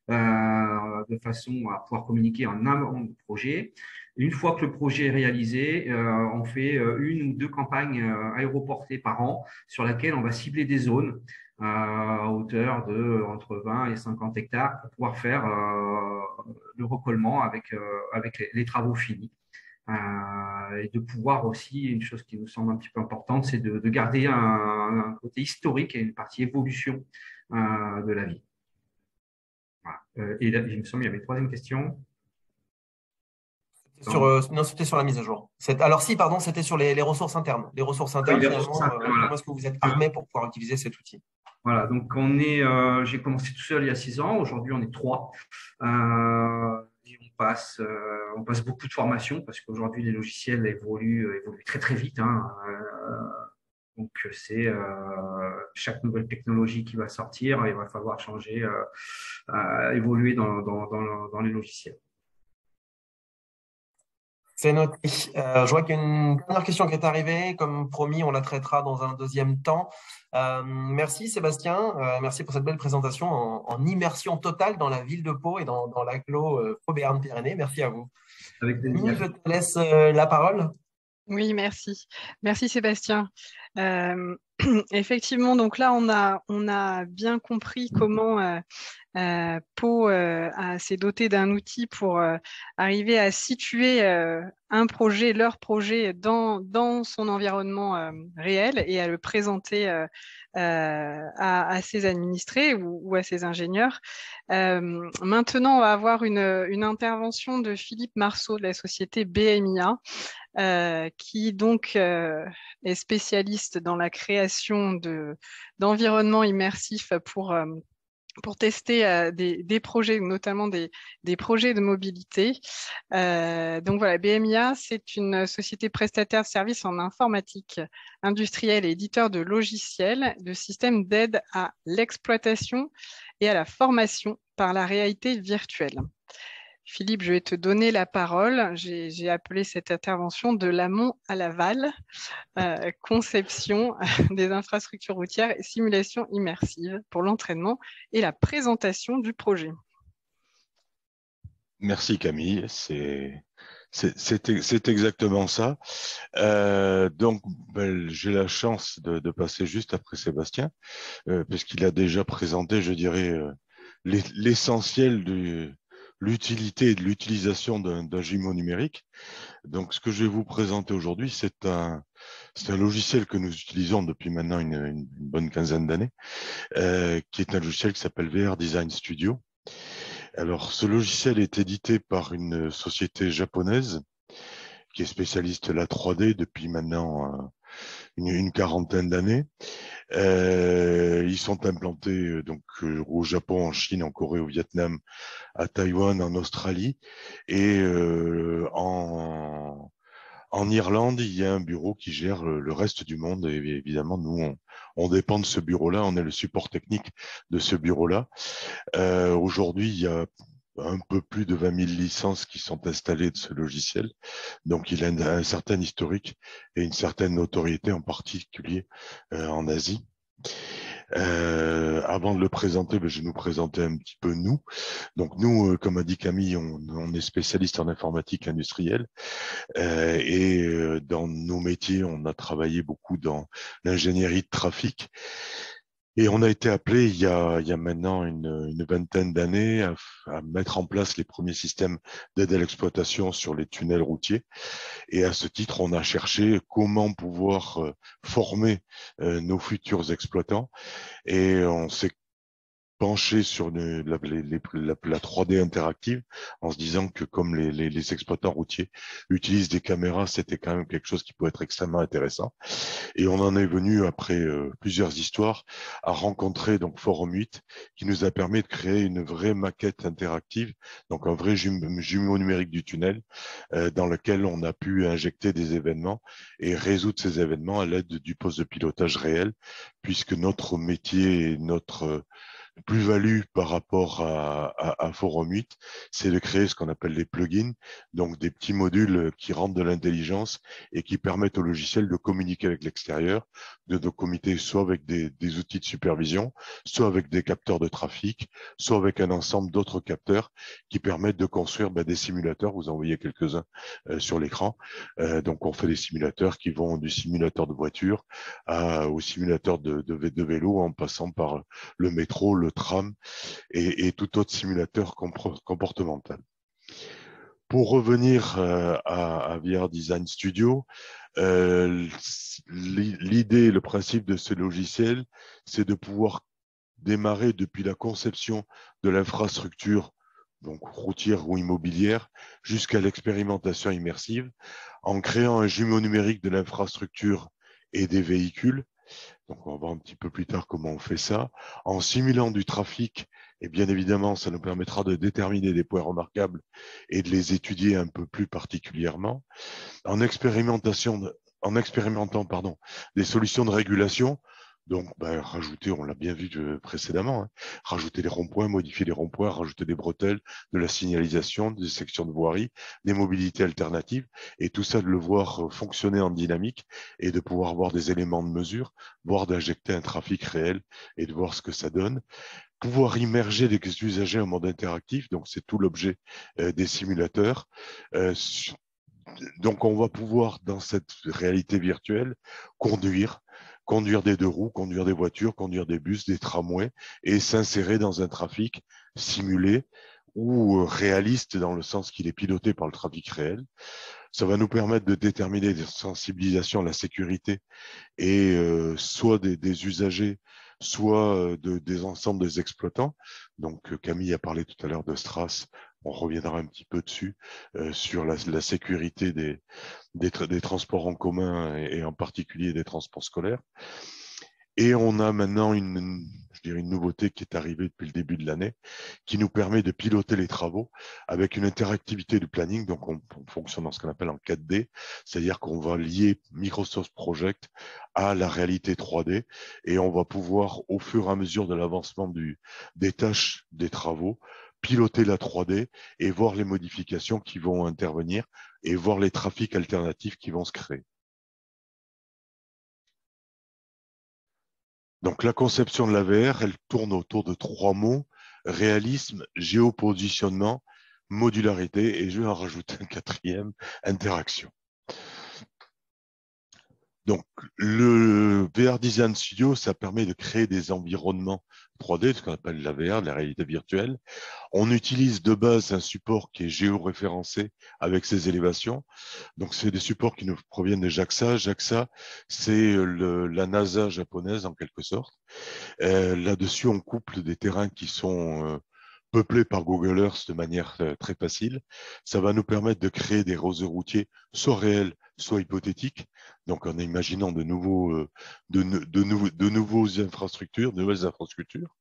de façon à pouvoir communiquer en amont du projet. Une fois que le projet est réalisé, on fait une ou deux campagnes aéroportées par an sur laquelle on va cibler des zones à hauteur de entre 20 et 50 hectares pour pouvoir faire le recollement avec les travaux finis. Et de pouvoir aussi, une chose qui nous semble un petit peu importante, c'est de garder un côté historique et une partie évolution de la vie. Voilà. Et là, il me semble qu'il y avait une troisième question. Non, c'était sur la mise à jour. Alors si, pardon, c'était sur les ressources internes. Les ressources internes, Oui, finalement, voilà. comment est-ce que vous êtes armé pour pouvoir utiliser cet outil? Voilà, donc j'ai commencé tout seul il y a 6 ans. Aujourd'hui, on est 3. Et on passe beaucoup de formations parce qu'aujourd'hui, les logiciels évoluent très, très vite. Hein. Donc, c'est chaque nouvelle technologie qui va sortir, il va falloir changer, évoluer dans les logiciels. C'est noté. Je vois qu'il y a une dernière question qui est arrivée. Comme promis, on la traitera dans un deuxième temps. Merci Sébastien. Merci pour cette belle présentation en immersion totale dans la ville de Pau et dans l'agglo Pau Béarn-Pyrénées. Merci à vous. Avec Camille, plaisir. je te laisse la parole. Oui, merci. Merci Sébastien. Effectivement, donc là, on a bien compris comment Pau s'est doté d'un outil pour arriver à situer un projet, leur projet dans son environnement réel et à le présenter à ses administrés ou à ses ingénieurs. Maintenant, on va avoir une intervention de Philippe Marceau de la société BMIA. Qui donc est spécialiste dans la création d'environnements immersifs pour tester des projets, notamment des projets de mobilité. Donc voilà, BMIA, c'est une société prestataire de services en informatique industrielle et éditeur de logiciels, de systèmes d'aide à l'exploitation et à la formation par la réalité virtuelle. Philippe, je vais te donner la parole. J'ai appelé cette intervention de l'amont à l'aval, conception des infrastructures routières et simulation immersive pour l'entraînement et la présentation du projet. Merci Camille, c'est exactement ça. Donc, j'ai la chance de passer juste après Sébastien, puisqu'il a déjà présenté, je dirais, l'essentiel de l'utilité et de l'utilisation d'un jumeau numérique. Donc, ce que je vais vous présenter aujourd'hui, c'est un logiciel que nous utilisons depuis maintenant une bonne quinzaine d'années, qui est un logiciel qui s'appelle VR Design Studio. Alors, ce logiciel est édité par une société japonaise qui est spécialiste de la 3D depuis maintenant une quarantaine d'années. Ils sont implantés donc au Japon, en Chine, en Corée, au Vietnam, à Taïwan, en Australie et en Irlande, il y a un bureau qui gère le reste du monde et évidemment, nous, on dépend de ce bureau-là, on est le support technique de ce bureau-là. Aujourd'hui, il y a un peu plus de 20 000 licences qui sont installées de ce logiciel. Donc, il a un certain historique et une certaine notoriété, en particulier en Asie. Avant de le présenter, je vais nous présenter un petit peu nous. Donc nous, comme a dit Camille, on est spécialiste en informatique industrielle et dans nos métiers, on a travaillé beaucoup dans l'ingénierie de trafic. Et on a été appelé il y a maintenant une vingtaine d'années à mettre en place les premiers systèmes d'aide à l'exploitation sur les tunnels routiers. Et à ce titre, on a cherché comment pouvoir former nos futurs exploitants. Et on s'est penché sur la 3D interactive en se disant que comme les exploitants routiers utilisent des caméras, c'était quand même quelque chose qui peut être extrêmement intéressant. Et on en est venu, après plusieurs histoires, à rencontrer donc Forum 8, qui nous a permis de créer une vraie maquette interactive, donc un vrai jumeau numérique du tunnel, dans lequel on a pu injecter des événements et résoudre ces événements à l'aide du poste de pilotage réel, puisque notre métier et notre plus-value par rapport à Forum 8, c'est de créer ce qu'on appelle des plugins, donc des petits modules qui rendent de l'intelligence et qui permettent au logiciel de communiquer avec l'extérieur, de communiquer soit avec des outils de supervision, soit avec des capteurs de trafic, soit avec un ensemble d'autres capteurs qui permettent de construire des simulateurs. Vous en voyez quelques-uns sur l'écran. Donc on fait des simulateurs qui vont du simulateur de voiture au simulateur de vélo, en passant par le métro, le tram et tout autre simulateur comportemental. Pour revenir à VR Design Studio, l'idée, le principe de ce logiciel, c'est de pouvoir démarrer depuis la conception de l'infrastructure, donc routière ou immobilière, jusqu'à l'expérimentation immersive, en créant un jumeau numérique de l'infrastructure et des véhicules. Donc, on va voir un petit peu plus tard comment on fait ça. En simulant du trafic, et bien évidemment, ça nous permettra de déterminer des points remarquables et de les étudier un peu plus particulièrement. En expérimentant des solutions de régulation, Donc, rajouter, on l'a bien vu précédemment, hein, rajouter des ronds-points, modifier les ronds-points, rajouter des bretelles, de la signalisation, des sections de voirie, des mobilités alternatives, et tout ça de le voir fonctionner en dynamique et de pouvoir voir des éléments de mesure, voire d'injecter un trafic réel et de voir ce que ça donne. Pouvoir immerger les usagers en mode interactif, donc c'est tout l'objet des simulateurs. Donc, on va pouvoir, dans cette réalité virtuelle, conduire des deux roues, conduire des voitures, conduire des bus, des tramways et s'insérer dans un trafic simulé ou réaliste dans le sens qu'il est piloté par le trafic réel. Ça va nous permettre de déterminer des sensibilisations à la sécurité et soit des usagers, soit des ensembles des exploitants. Donc, Camille a parlé tout à l'heure de Strass. On reviendra un petit peu dessus sur la sécurité des transports en commun et en particulier des transports scolaires. Et on a maintenant une nouveauté qui est arrivée depuis le début de l'année, qui nous permet de piloter les travaux avec une interactivité du planning. Donc, on fonctionne dans ce qu'on appelle en 4D, c'est-à-dire qu'on va lier Microsoft Project à la réalité 3D et on va pouvoir, au fur et à mesure de l'avancement des tâches des travaux, piloter la 3D et voir les modifications qui vont intervenir et voir les trafics alternatifs qui vont se créer. Donc, la conception de la VR, elle tourne autour de 3 mots: réalisme, géopositionnement, modularité, et je vais en rajouter un 4e, interaction. Donc, le VR Design Studio, ça permet de créer des environnements 3D, ce qu'on appelle la VR, la réalité virtuelle. On utilise de base un support qui est géoréférencé avec ses élévations. Donc, c'est des supports qui nous proviennent de JAXA. JAXA, c'est la NASA japonaise, en quelque sorte. Là-dessus, on couple des terrains qui sont peuplés par Google Earth de manière très facile. Ça va nous permettre de créer des réseaux routiers, soit réels, soit hypothétiques. Donc, en imaginant de nouvelles infrastructures.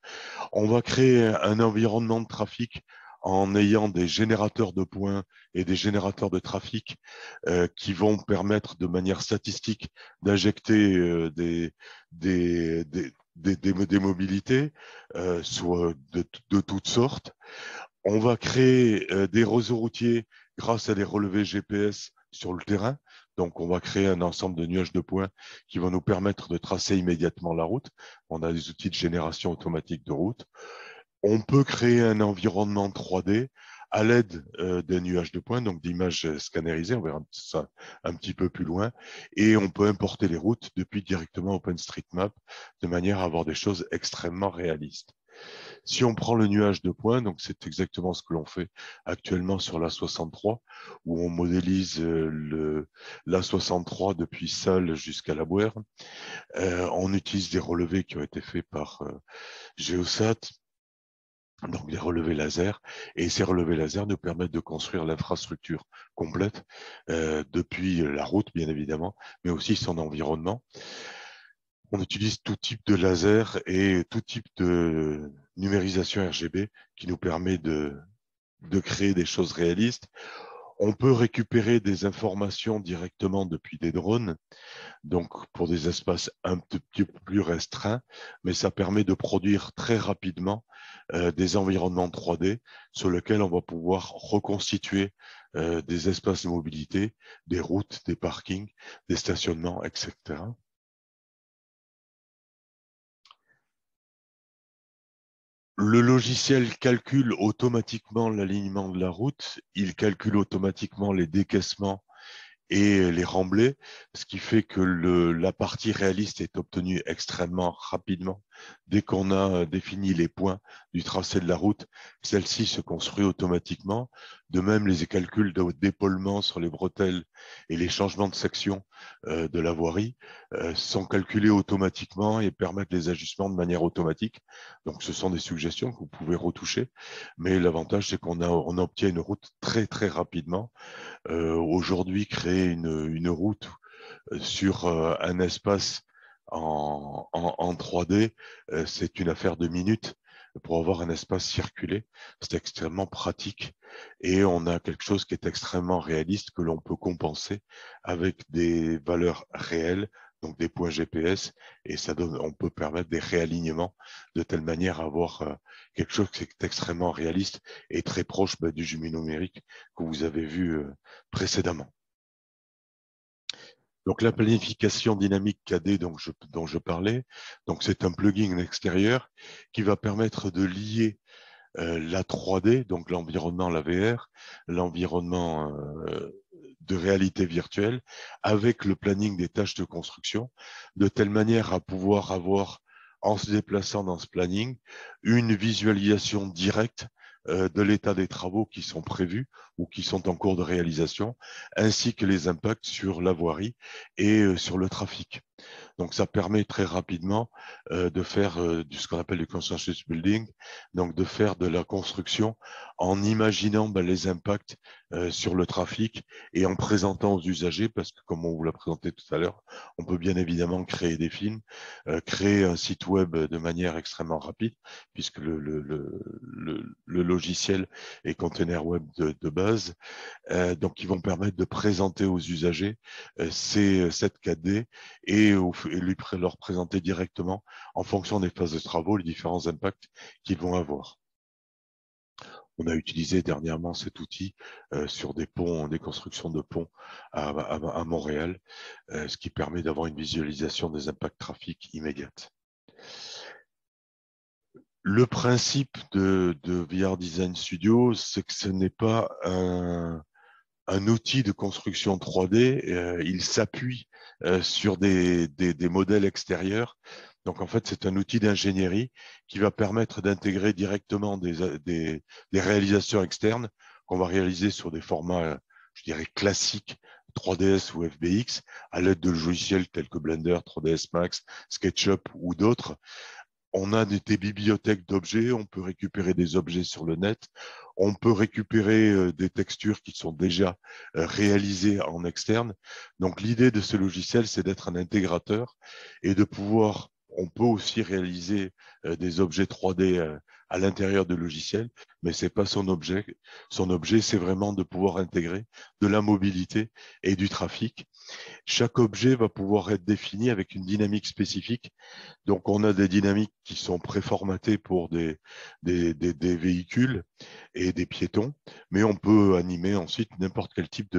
On va créer un environnement de trafic en ayant des générateurs de points et des générateurs de trafic qui vont permettre de manière statistique d'injecter des mobilités, soit de toutes sortes. On va créer des réseaux routiers grâce à des relevés GPS sur le terrain. Donc, on va créer un ensemble de nuages de points qui vont nous permettre de tracer immédiatement la route. On a des outils de génération automatique de route. On peut créer un environnement 3D à l'aide des nuages de points, donc d'images scannerisées, on verra ça un petit peu plus loin, et on peut importer les routes depuis directement OpenStreetMap de manière à avoir des choses extrêmement réalistes. Si on prend le nuage de points, donc c'est exactement ce que l'on fait actuellement sur l'A63, où on modélise l'A63 depuis Salles jusqu'à La Bouère. On utilise des relevés qui ont été faits par Geosat, donc des relevés laser, et ces relevés laser nous permettent de construire l'infrastructure complète depuis la route, bien évidemment, mais aussi son environnement. On utilise tout type de laser et tout type de numérisation RGB qui nous permet de créer des choses réalistes. On peut récupérer des informations directement depuis des drones, donc pour des espaces un petit peu plus restreints, mais ça permet de produire très rapidement des environnements 3D sur lesquels on va pouvoir reconstituer des espaces de mobilité, des routes, des parkings, des stationnements, etc. Le logiciel calcule automatiquement l'alignement de la route, il calcule automatiquement les décaissements et les remblais, ce qui fait que la partie réaliste est obtenue extrêmement rapidement. Dès qu'on a défini les points du tracé de la route, celle-ci se construit automatiquement. De même, les calculs d'épaulement sur les bretelles et les changements de section de la voirie sont calculés automatiquement et permettent les ajustements de manière automatique. Donc, ce sont des suggestions que vous pouvez retoucher, mais l'avantage, c'est qu'on obtient une route très, très rapidement. Aujourd'hui, créer une route sur un espace en 3D, c'est une affaire de minutes pour avoir un espace circulé. C'est extrêmement pratique et on a quelque chose qui est extrêmement réaliste que l'on peut compenser avec des valeurs réelles donc des points GPS, et on peut permettre des réalignements de telle manière à avoir quelque chose qui est extrêmement réaliste et très proche du jumelé numérique que vous avez vu précédemment. Donc la planification dynamique KD dont je parlais, donc c'est un plugin extérieur qui va permettre de lier la 3D, donc l'environnement, la VR, l'environnement de réalité virtuelle, avec le planning des tâches de construction, de telle manière à pouvoir avoir, en se déplaçant dans ce planning, une visualisation directe de l'état des travaux qui sont prévus ou qui sont en cours de réalisation, ainsi que les impacts sur la voirie et sur le trafic. Donc, ça permet très rapidement de faire ce qu'on appelle du consensus building, donc de faire de la construction en imaginant les impacts sur le trafic et en présentant aux usagers, parce que comme on vous l'a présenté tout à l'heure, on peut bien évidemment créer des films, créer un site web de manière extrêmement rapide, puisque le logiciel est container web de base, donc qui vont permettre de présenter aux usagers cette 4D et leur présenter directement, en fonction des phases de travaux, les différents impacts qu'ils vont avoir. On a utilisé dernièrement cet outil sur des ponts, des constructions de ponts à Montréal, ce qui permet d'avoir une visualisation des impacts trafic immédiate. Le principe de VR Design Studio, c'est que ce n'est pas un outil de construction 3D, il s'appuie sur des modèles extérieurs. Donc, en fait, c'est un outil d'ingénierie qui va permettre d'intégrer directement des réalisations externes qu'on va réaliser sur des formats, je dirais, classiques, 3ds ou FBX, à l'aide de logiciels tels que Blender, 3ds Max, SketchUp ou d'autres. On a des bibliothèques d'objets, on peut récupérer des objets sur le net, on peut récupérer des textures qui sont déjà réalisées en externe. Donc l'idée de ce logiciel, c'est d'être un intégrateur et de pouvoir, on peut aussi réaliser des objets 3D à l'intérieur du logiciel, mais c'est pas son objet. Son objet, c'est vraiment de pouvoir intégrer de la mobilité et du trafic. Chaque objet va pouvoir être défini avec une dynamique spécifique. Donc, on a des dynamiques qui sont préformatées pour des véhicules et des piétons, mais on peut animer ensuite n'importe quel type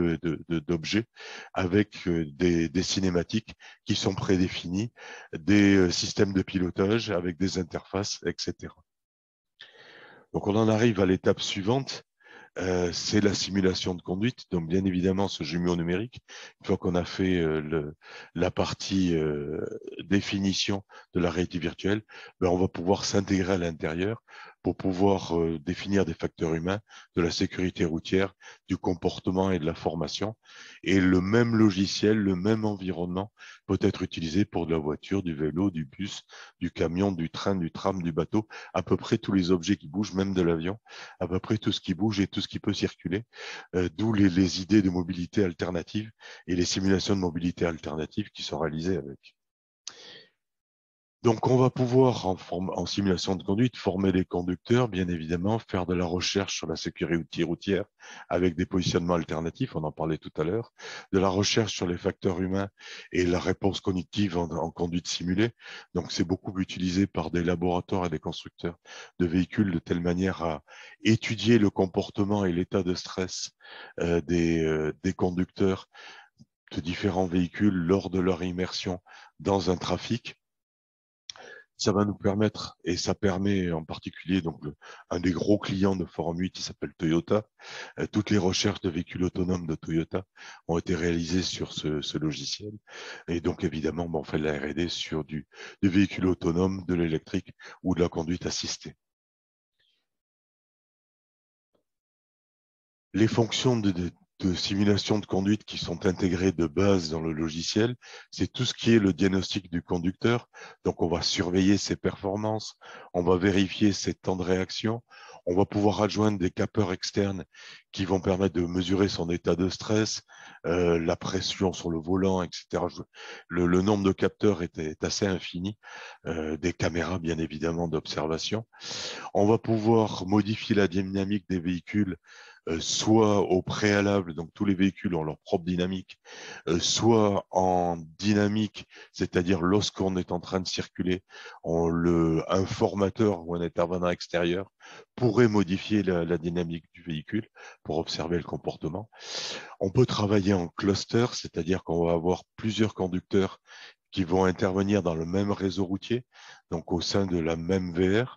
d'objet avec des cinématiques qui sont prédéfinies, des systèmes de pilotage avec des interfaces, etc. Donc, on en arrive à l'étape suivante. C'est la simulation de conduite. Donc, bien évidemment, ce jumeau numérique, une fois qu'on a fait la partie définition de la réalité virtuelle, on va pouvoir s'intégrer à l'intérieur pour pouvoir définir des facteurs humains, de la sécurité routière, du comportement et de la formation. Et le même logiciel, le même environnement peut être utilisé pour de la voiture, du vélo, du bus, du camion, du train, du tram, du bateau, à peu près tous les objets qui bougent, même de l'avion, à peu près tout ce qui bouge et tout ce qui peut circuler, d'où les idées de mobilité alternative et les simulations de mobilité alternative qui sont réalisées avec. Donc, on va pouvoir, en simulation de conduite, former des conducteurs, bien évidemment, faire de la recherche sur la sécurité routière avec des positionnements alternatifs, on en parlait tout à l'heure, de la recherche sur les facteurs humains et la réponse cognitive en conduite simulée. Donc, c'est beaucoup utilisé par des laboratoires et des constructeurs de véhicules de telle manière à étudier le comportement et l'état de stress des conducteurs de différents véhicules lors de leur immersion dans un trafic. Ça va nous permettre, et ça permet en particulier donc un des gros clients de Forum 8 qui s'appelle Toyota. Toutes les recherches de véhicules autonomes de Toyota ont été réalisées sur ce logiciel. Et donc évidemment, on fait de la R&D sur du véhicule autonome, de l'électrique ou de la conduite assistée. Les fonctions de simulation de conduite qui sont intégrées de base dans le logiciel, c'est tout ce qui est le diagnostic du conducteur. Donc, on va surveiller ses performances, on va vérifier ses temps de réaction, on va pouvoir adjoindre des capteurs externes qui vont permettre de mesurer son état de stress, la pression sur le volant, etc. Le nombre de capteurs est assez infini, des caméras bien évidemment d'observation. On va pouvoir modifier la dynamique des véhicules soit au préalable, donc tous les véhicules ont leur propre dynamique, soit en dynamique, c'est-à-dire lorsqu'on est en train de circuler, un formateur ou un intervenant extérieur pourrait modifier la dynamique du véhicule pour observer le comportement. On peut travailler en cluster, c'est-à-dire qu'on va avoir plusieurs conducteurs qui vont intervenir dans le même réseau routier, donc au sein de la même VR,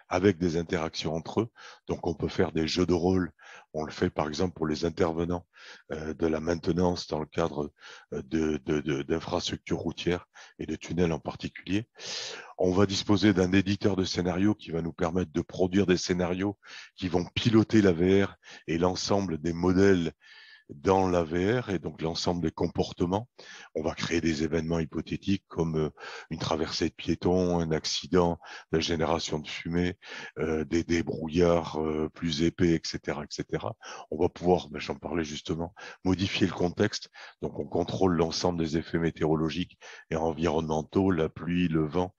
avec des interactions entre eux. Donc, on peut faire des jeux de rôle. On le fait, par exemple, pour les intervenants de la maintenance dans le cadre d'infrastructures routières et de tunnels en particulier. On va disposer d'un éditeur de scénarios qui va nous permettre de produire des scénarios qui vont piloter la VR et l'ensemble des modèles dans la VR et donc l'ensemble des comportements. On va créer des événements hypothétiques comme une traversée de piétons, un accident, la génération de fumée, des brouillards plus épais, etc., etc. On va pouvoir, j'en parlais justement, modifier le contexte. Donc on contrôle l'ensemble des effets météorologiques et environnementaux, la pluie, le vent,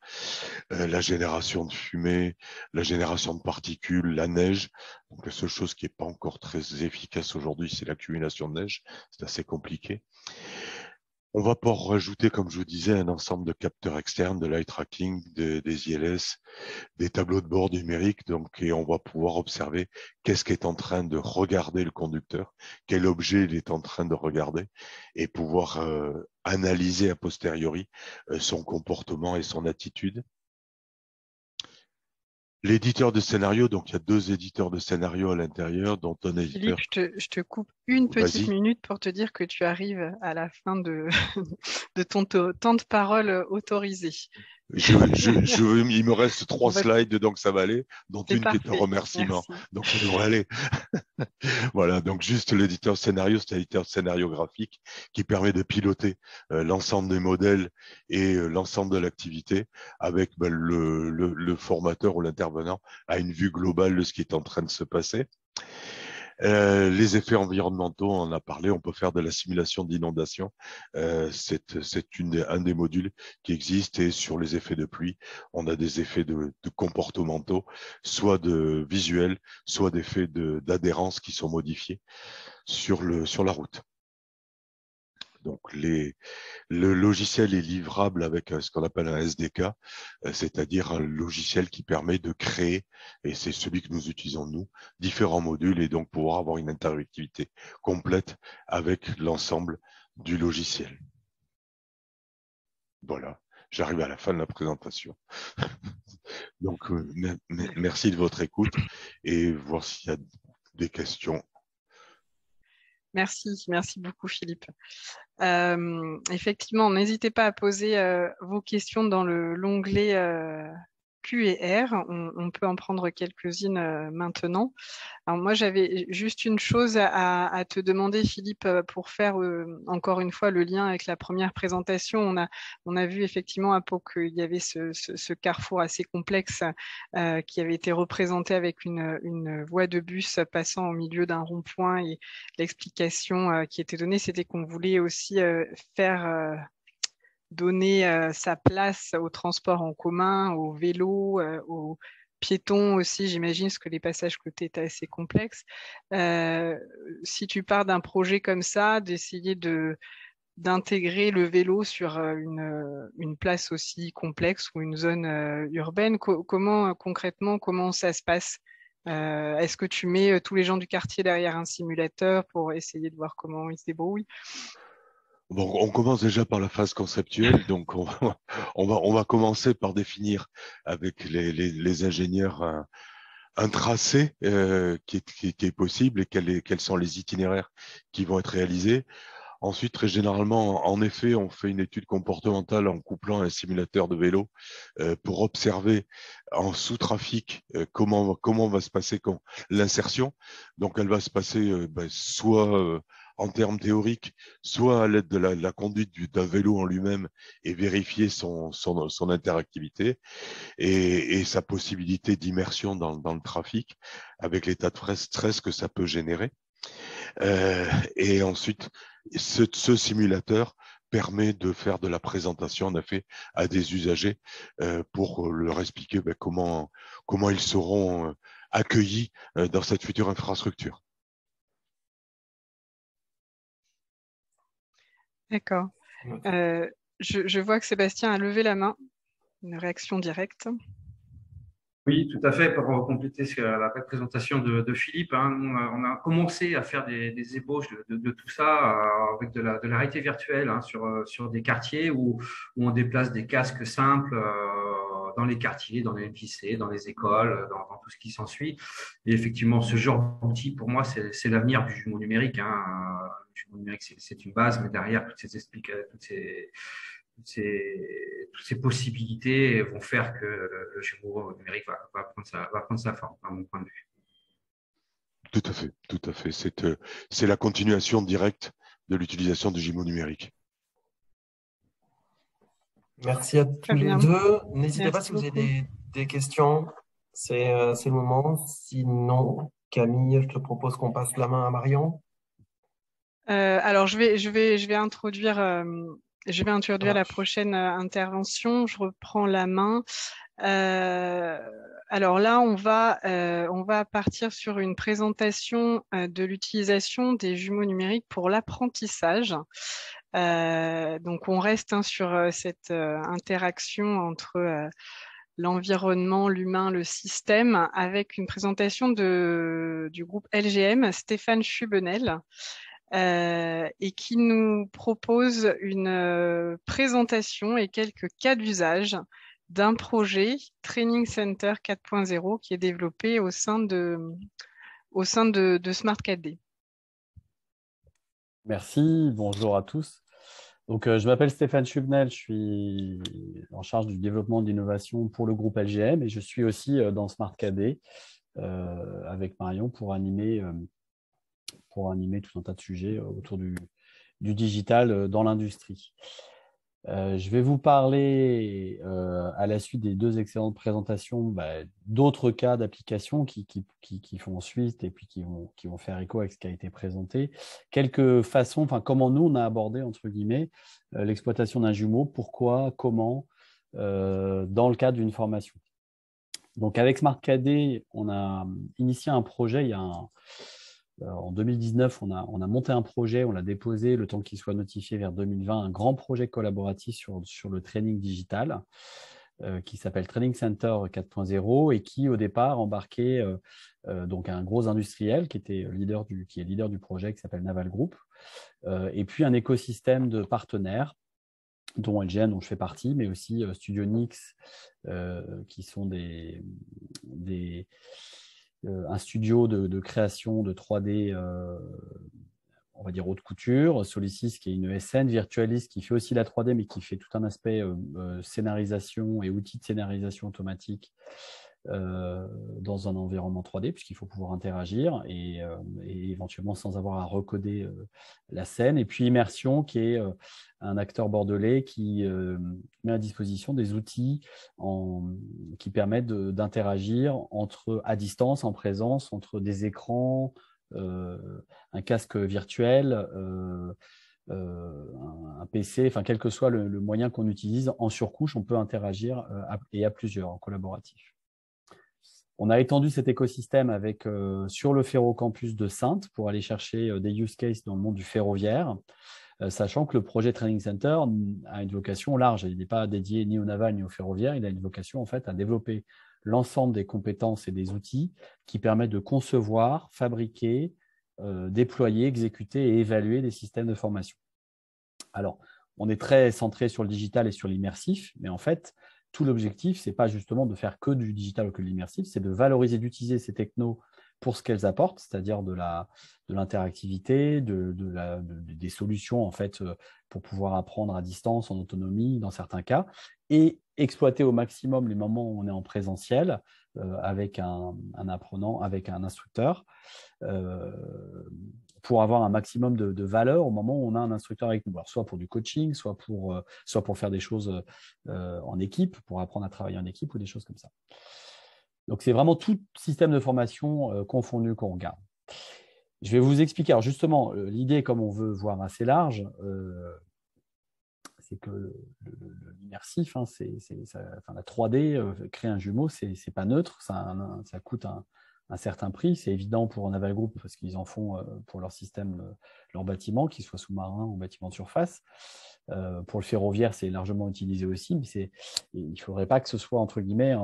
la génération de fumée, la génération de particules, la neige. Donc la seule chose qui n'est pas encore très efficace aujourd'hui, c'est l'accumulation de neige. C'est assez compliqué. On va pouvoir rajouter, comme je vous disais, un ensemble de capteurs externes, de l'eye tracking, des ILS, des tableaux de bord numériques. Donc, et on va pouvoir observer qu'est-ce qu'est en train de regarder le conducteur, quel objet il est en train de regarder, et pouvoir analyser a posteriori son comportement et son attitude. L'éditeur de scénario, donc il y a 2 éditeurs de scénario à l'intérieur, dont un éditeur. Philippe, je te coupe une petite minute pour te dire que tu arrives à la fin de, de ton temps de parole autorisé. Il me reste 3 slides, donc ça va aller, dont une parfait. Qui est un remerciement. Merci. Donc ça devrait aller. Voilà, donc juste l'éditeur scénario, c'est l'éditeur scénario-graphique qui permet de piloter l'ensemble des modèles et l'ensemble de l'activité avec le formateur ou l'intervenant à une vue globale de ce qui est en train de se passer. Les effets environnementaux, on en a parlé, on peut faire de la simulation d'inondation. C'est un des modules qui existe, et sur les effets de pluie, on a des effets de comportementaux, soit de visuels, soit d'effets d'adhérence qui sont modifiés sur la route. Donc, le logiciel est livrable avec ce qu'on appelle un SDK, c'est-à-dire un logiciel qui permet de créer, et c'est celui que nous utilisons nous, différents modules et donc pouvoir avoir une interactivité complète avec l'ensemble du logiciel. Voilà, j'arrive à la fin de la présentation. Donc, merci de votre écoute et voir s'il y a des questions. Merci beaucoup Philippe. Effectivement, n'hésitez pas à poser vos questions dans l'onglet Q&R. On peut en prendre quelques-unes maintenant. Alors moi, j'avais juste une chose à te demander, Philippe, pour faire encore une fois le lien avec la première présentation. On a vu effectivement à Pau qu'il y avait ce carrefour assez complexe qui avait été représenté avec une voie de bus passant au milieu d'un rond-point, et l'explication qui était donnée, c'était qu'on voulait aussi faire donner sa place au transport en commun, au vélo, aux piétons aussi, j'imagine, parce que les passages côté étaient assez complexes. Si tu pars d'un projet comme ça, d'essayer d'intégrer le vélo sur une place aussi complexe ou une zone urbaine, concrètement, comment ça se passe? Est-ce que tu mets tous les gens du quartier derrière un simulateur pour essayer de voir comment ils se débrouillent? Bon, on commence déjà par la phase conceptuelle, donc on va commencer par définir avec les ingénieurs un tracé qui est possible et quels sont les itinéraires qui vont être réalisés. Ensuite, très généralement, en effet, on fait une étude comportementale en couplant un simulateur de vélo pour observer en sous-trafic comment va se passer l'insertion. Donc, elle va se passer soit en termes théoriques, soit à l'aide de la conduite d'un vélo en lui-même et vérifier son interactivité et sa possibilité d'immersion dans le trafic avec l'état de stress que ça peut générer. Et ensuite, ce simulateur permet de faire de la présentation en effet à des usagers pour leur expliquer comment ils seront accueillis dans cette future infrastructure. D'accord. Je vois que Sébastien a levé la main. Une réaction directe. Oui, tout à fait. Pour compléter la présentation de Philippe, hein, on a commencé à faire des ébauches de tout ça avec de la réalité virtuelle, hein, sur des quartiers où on déplace des casques simples dans les quartiers, dans les lycées, dans les écoles, dans tout ce qui s'ensuit. Et effectivement, ce genre d'outil, pour moi, c'est l'avenir du jumeau numérique, hein. Le jumeau numérique, c'est une base, mais derrière, toutes ces possibilités vont faire que le jumeau numérique va prendre sa forme, à mon point de vue. Tout à fait, tout à fait. C'est la continuation directe de l'utilisation du jumeau numérique. Merci à tous les deux. N'hésitez pas si vous avez des questions. C'est le moment. Sinon, Camille, je te propose qu'on passe la main à Marion. Alors, je vais introduire la prochaine intervention. Je reprends la main. Alors là, on va partir sur une présentation de l'utilisation des jumeaux numériques pour l'apprentissage. Donc, on reste sur cette interaction entre l'environnement, l'humain, le système, avec une présentation du groupe LGM, Stéphane Schubenel, et qui nous propose une présentation et quelques cas d'usage d'un projet Training Center 4.0 qui est développé au sein de Smart 4D. Merci, bonjour à tous. Donc, je m'appelle Stéphane Schubenel, je suis en charge du développement d'innovation pour le groupe LGM et je suis aussi dans Smart 4D avec Marion pour animer tout un tas de sujets autour du digital dans l'industrie. Je vais vous parler, à la suite des deux excellentes présentations, d'autres cas d'application qui font suite et puis qui vont faire écho avec ce qui a été présenté. Quelques façons, comment nous, on a abordé, entre guillemets, l'exploitation d'un jumeau, pourquoi, comment, dans le cadre d'une formation. Donc, avec Smart 4D, on a initié un projet en 2019, on a monté un projet, on l'a déposé, le temps qu'il soit notifié vers 2020, un grand projet collaboratif sur le training digital qui s'appelle Training Center 4.0 et qui, au départ, embarquait donc un gros industriel qui est leader du projet, qui s'appelle Naval Group, et puis un écosystème de partenaires, dont LGM, dont je fais partie, mais aussi Studio Nix, qui sont un studio de création de 3D, on va dire haute couture, Solisys qui est une ESN, Virtualis qui fait aussi la 3D mais qui fait tout un aspect scénarisation et outils de scénarisation automatique dans un environnement 3D puisqu'il faut pouvoir interagir et éventuellement sans avoir à recoder la scène. Et puis Immersion qui est un acteur bordelais qui met à disposition des outils qui permettent d'interagir à distance, en présence, entre des écrans, un casque virtuel, un PC, quel que soit le moyen qu'on utilise, en surcouche, on peut interagir et à plusieurs, en collaboratif. On a étendu cet écosystème sur le Ferrocampus de Saintes pour aller chercher des use cases dans le monde du ferroviaire, sachant que le projet Training Center a une vocation large. Il n'est pas dédié ni au naval ni au ferroviaire, il a une vocation en fait à développer l'ensemble des compétences et des outils qui permettent de concevoir, fabriquer, déployer, exécuter et évaluer des systèmes de formation. Alors, on est très centré sur le digital et sur l'immersif, mais en fait, tout l'objectif, ce n'est pas justement de faire que du digital ou que de l'immersif, c'est de valoriser, d'utiliser ces technos pour ce qu'elles apportent, c'est-à-dire de l'interactivité, des solutions en fait, pour pouvoir apprendre à distance, en autonomie dans certains cas, et exploiter au maximum les moments où on est en présentiel avec un apprenant, avec un instructeur, pour avoir un maximum de valeur au moment où on a un instructeur avec nous. Alors, soit pour du coaching, soit pour faire des choses en équipe, pour apprendre à travailler en équipe ou des choses comme ça. Donc, c'est vraiment tout système de formation confondu qu'on regarde. Je vais vous expliquer. Alors, justement, l'idée, comme on veut voir assez large, c'est que l'immersif, la 3D, créer un jumeau, c'est pas neutre, ça coûte un un certain prix. C'est évident pour Naval Group parce qu'ils en font pour leur système, leur bâtiment, qu'il soit sous-marin ou bâtiment de surface. Pour le ferroviaire, c'est largement utilisé aussi, mais il ne faudrait pas que ce soit, entre guillemets,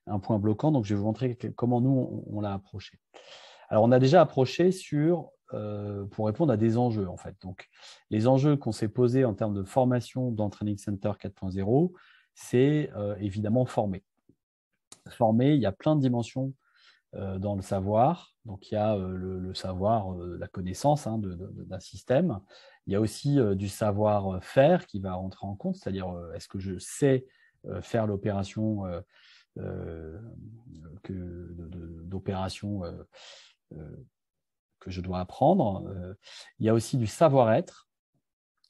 un point bloquant. Donc, je vais vous montrer comment nous, on l'a approché. Alors, on a déjà approché pour répondre à des enjeux, en fait. Donc, les enjeux qu'on s'est posés en termes de formation dans Training Center 4.0, c'est évidemment former. Former, il y a plein de dimensions dans le savoir. Donc, il y a le savoir, la connaissance d'un système. Il y a aussi du savoir-faire qui va rentrer en compte, c'est-à-dire est-ce que je sais faire l'opération d'opération que je dois apprendre. Il y a aussi du savoir-être.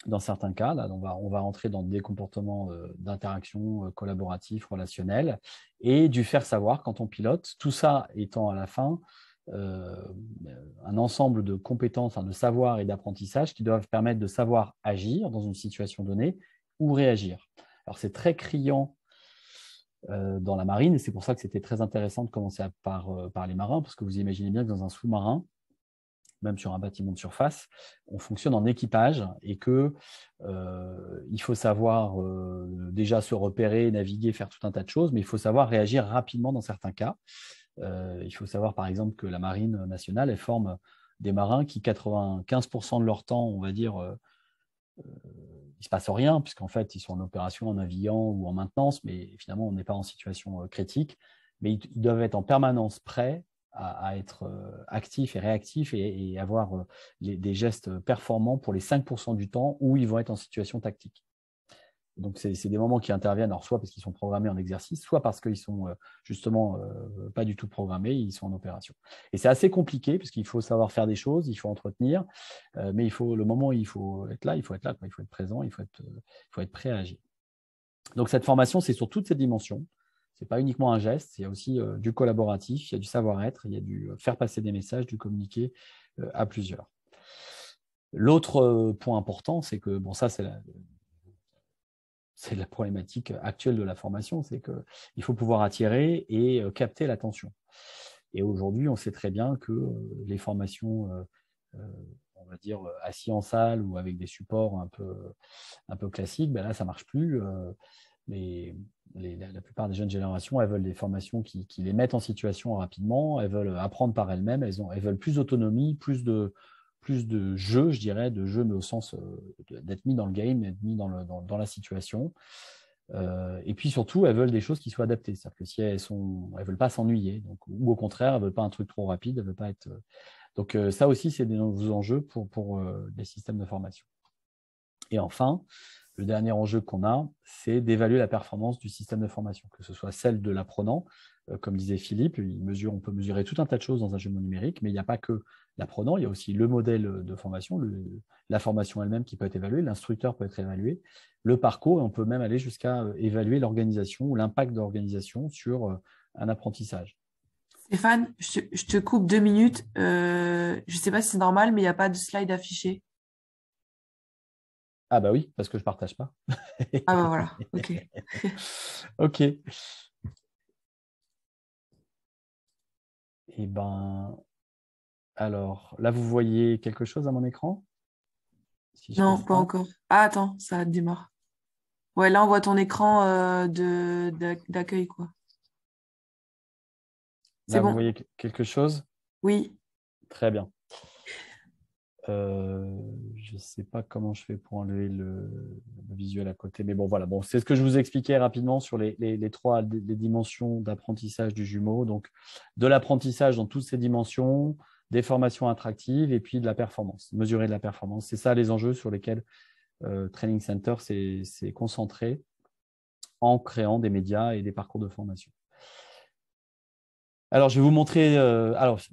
Dans certains cas, là, on va rentrer dans des comportements d'interaction collaboratif, relationnel, et du faire savoir quand on pilote, tout ça étant à la fin un ensemble de compétences, de savoir et d'apprentissage qui doivent permettre de savoir agir dans une situation donnée ou réagir. Alors, c'est très criant dans la marine, et c'est pour ça que c'était très intéressant de commencer par les marins, parce que vous imaginez bien que dans un sous-marin, même sur un bâtiment de surface, on fonctionne en équipage et qu'il faut savoir déjà se repérer, naviguer, faire tout un tas de choses, mais il faut savoir réagir rapidement dans certains cas. Il faut savoir par exemple que la marine nationale, elle forme des marins qui, 95% de leur temps, on va dire, il ne se passe rien, puisqu'en fait, ils sont en opération, en naviguant ou en maintenance, mais finalement, on n'est pas en situation critique. Mais ils doivent être en permanence prêts à être actifs et réactifs et avoir des gestes performants pour les 5% du temps où ils vont être en situation tactique. Donc, c'est des moments qui interviennent, alors soit parce qu'ils sont programmés en exercice, soit parce qu'ils sont justement pas du tout programmés, ils sont en opération. Et c'est assez compliqué parce qu'il faut savoir faire des choses, il faut entretenir, mais le moment où il faut être là, il faut être là, il faut être présent, il faut être prêt à agir. Donc, cette formation, c'est sur toutes ces dimensions. Ce n'est pas uniquement un geste, il y a aussi du collaboratif, il y a du savoir-être, il y a du faire passer des messages, du communiquer à plusieurs. L'autre point important, c'est que, bon, ça, c'est la problématique actuelle de la formation, c'est qu'il faut pouvoir attirer et capter l'attention. Et aujourd'hui, on sait très bien que les formations, on va dire, assis en salle ou avec des supports un peu classiques, ben là, ça ne marche plus. La plupart des jeunes générations, elles veulent des formations qui les mettent en situation rapidement, elles veulent apprendre par elles-mêmes, elles veulent plus d'autonomie, plus de jeu, je dirais, de jeu, mais au sens d'être mis dans le game, d'être mis dans la situation. Et puis surtout, elles veulent des choses qui soient adaptées. C'est-à-dire que si elles ne veulent pas s'ennuyer, ou au contraire, elles ne veulent pas un truc trop rapide, elles veulent pas être. Donc ça aussi, c'est des nouveaux enjeux pour les systèmes de formation. Et enfin, le dernier enjeu qu'on a, c'est d'évaluer la performance du système de formation, que ce soit celle de l'apprenant, comme disait Philippe, on peut mesurer tout un tas de choses dans un jumeau numérique, mais il n'y a pas que l'apprenant, il y a aussi le modèle de formation, la formation elle-même qui peut être évaluée, l'instructeur peut être évalué, le parcours, et on peut même aller jusqu'à évaluer l'organisation ou l'impact de l'organisation sur un apprentissage. Stéphane, je te coupe 2 minutes. Je ne sais pas si c'est normal, mais il n'y a pas de slide affiché. Ah bah oui, parce que je ne partage pas. Ah bah voilà, ok. Ok. Eh ben, alors, là, vous voyez quelque chose à mon écran? Non, pas encore. Ah, attends, ça démarre. Ouais, là, on voit ton écran d'accueil, quoi. Là, vous voyez quelque chose? Oui. Très bien. Je ne sais pas comment je fais pour enlever le visuel à côté, mais bon, voilà. Bon, c'est ce que je vous expliquais rapidement sur les dimensions d'apprentissage du jumeau. Donc, de l'apprentissage dans toutes ces dimensions, des formations attractives et puis de la performance, mesurer de la performance. C'est ça les enjeux sur lesquels Training Center s'est concentré en créant des médias et des parcours de formation. Alors, je vais vous montrer,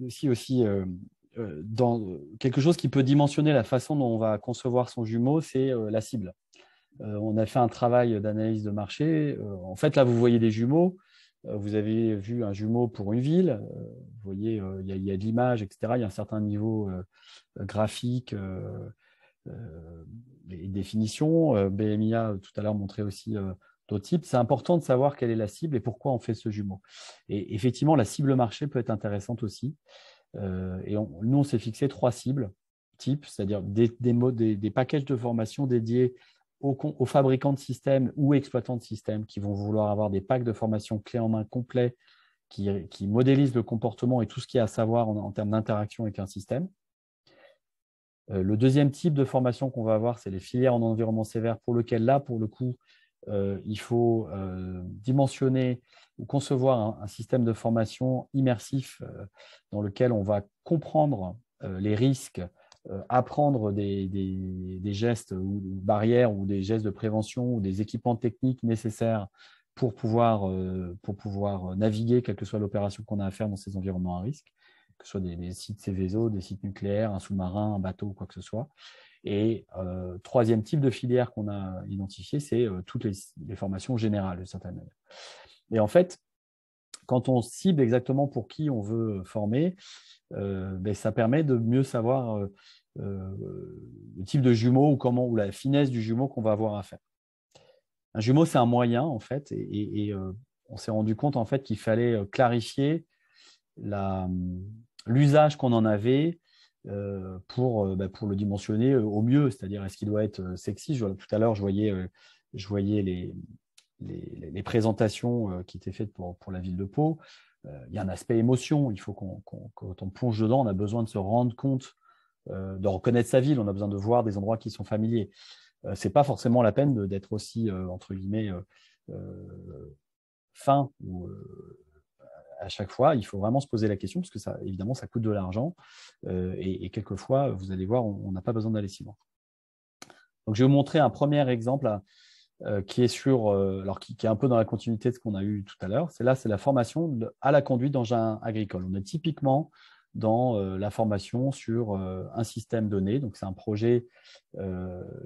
aussi dans quelque chose qui peut dimensionner la façon dont on va concevoir son jumeau, c'est la cible. On a fait un travail d'analyse de marché. En fait, là, vous voyez des jumeaux. Vous avez vu un jumeau pour une ville. Vous voyez, il y a de l'image, etc. Il y a un certain niveau graphique et définition. BMIA, tout à l'heure, montrait aussi d'autres types, c'est important de savoir quelle est la cible et pourquoi on fait ce jumeau. Et effectivement, la cible marché peut être intéressante aussi. Nous, on s'est fixé 3 cibles types, c'est-à-dire des packages de formation dédiés aux fabricants de systèmes ou exploitants de systèmes qui vont vouloir avoir des packs de formation clés en main complets qui modélisent le comportement et tout ce qu'il y a à savoir en termes d'interaction avec un système. Le deuxième type de formation qu'on va avoir, c'est les filières en environnement sévère, pour lequel, là, pour le coup, il faut dimensionner ou concevoir un système de formation immersif dans lequel on va comprendre les risques, apprendre des gestes ou barrières ou des gestes de prévention ou des équipements techniques nécessaires pour pouvoir naviguer, quelle que soit l'opération qu'on a à faire dans ces environnements à risque, que ce soit des sites Céveso, des sites nucléaires, un sous-marin, un bateau, quoi que ce soit. Et troisième type de filière qu'on a identifié, c'est toutes les formations générales, de certaine manière. Et en fait, quand on cible exactement pour qui on veut former, ça permet de mieux savoir le type de jumeau ou la finesse du jumeau qu'on va avoir à faire. Un jumeau, c'est un moyen, en fait, et on s'est rendu compte en fait, qu'il fallait clarifier l'usage qu'on en avait pour le dimensionner au mieux, c'est-à-dire est-ce qu'il doit être sexy. Tout à l'heure, je voyais les présentations qui étaient faites pour la ville de Pau. Il y a un aspect émotion. Il faut quand on plonge dedans, on a besoin de se rendre compte, de reconnaître sa ville. On a besoin de voir des endroits qui sont familiers. Ce n'est pas forcément la peine d'être aussi, entre guillemets, fin ou à chaque fois. Il faut vraiment se poser la question parce que ça, évidemment, ça coûte de l'argent et quelquefois, vous allez voir, on n'a pas besoin d'aller si loin. Donc, je vais vous montrer un premier exemple qui est qui est un peu dans la continuité de ce qu'on a eu tout à l'heure. C'est la formation à la conduite d'engins agricoles. On est typiquement dans la formation sur un système donné. Donc, c'est un projet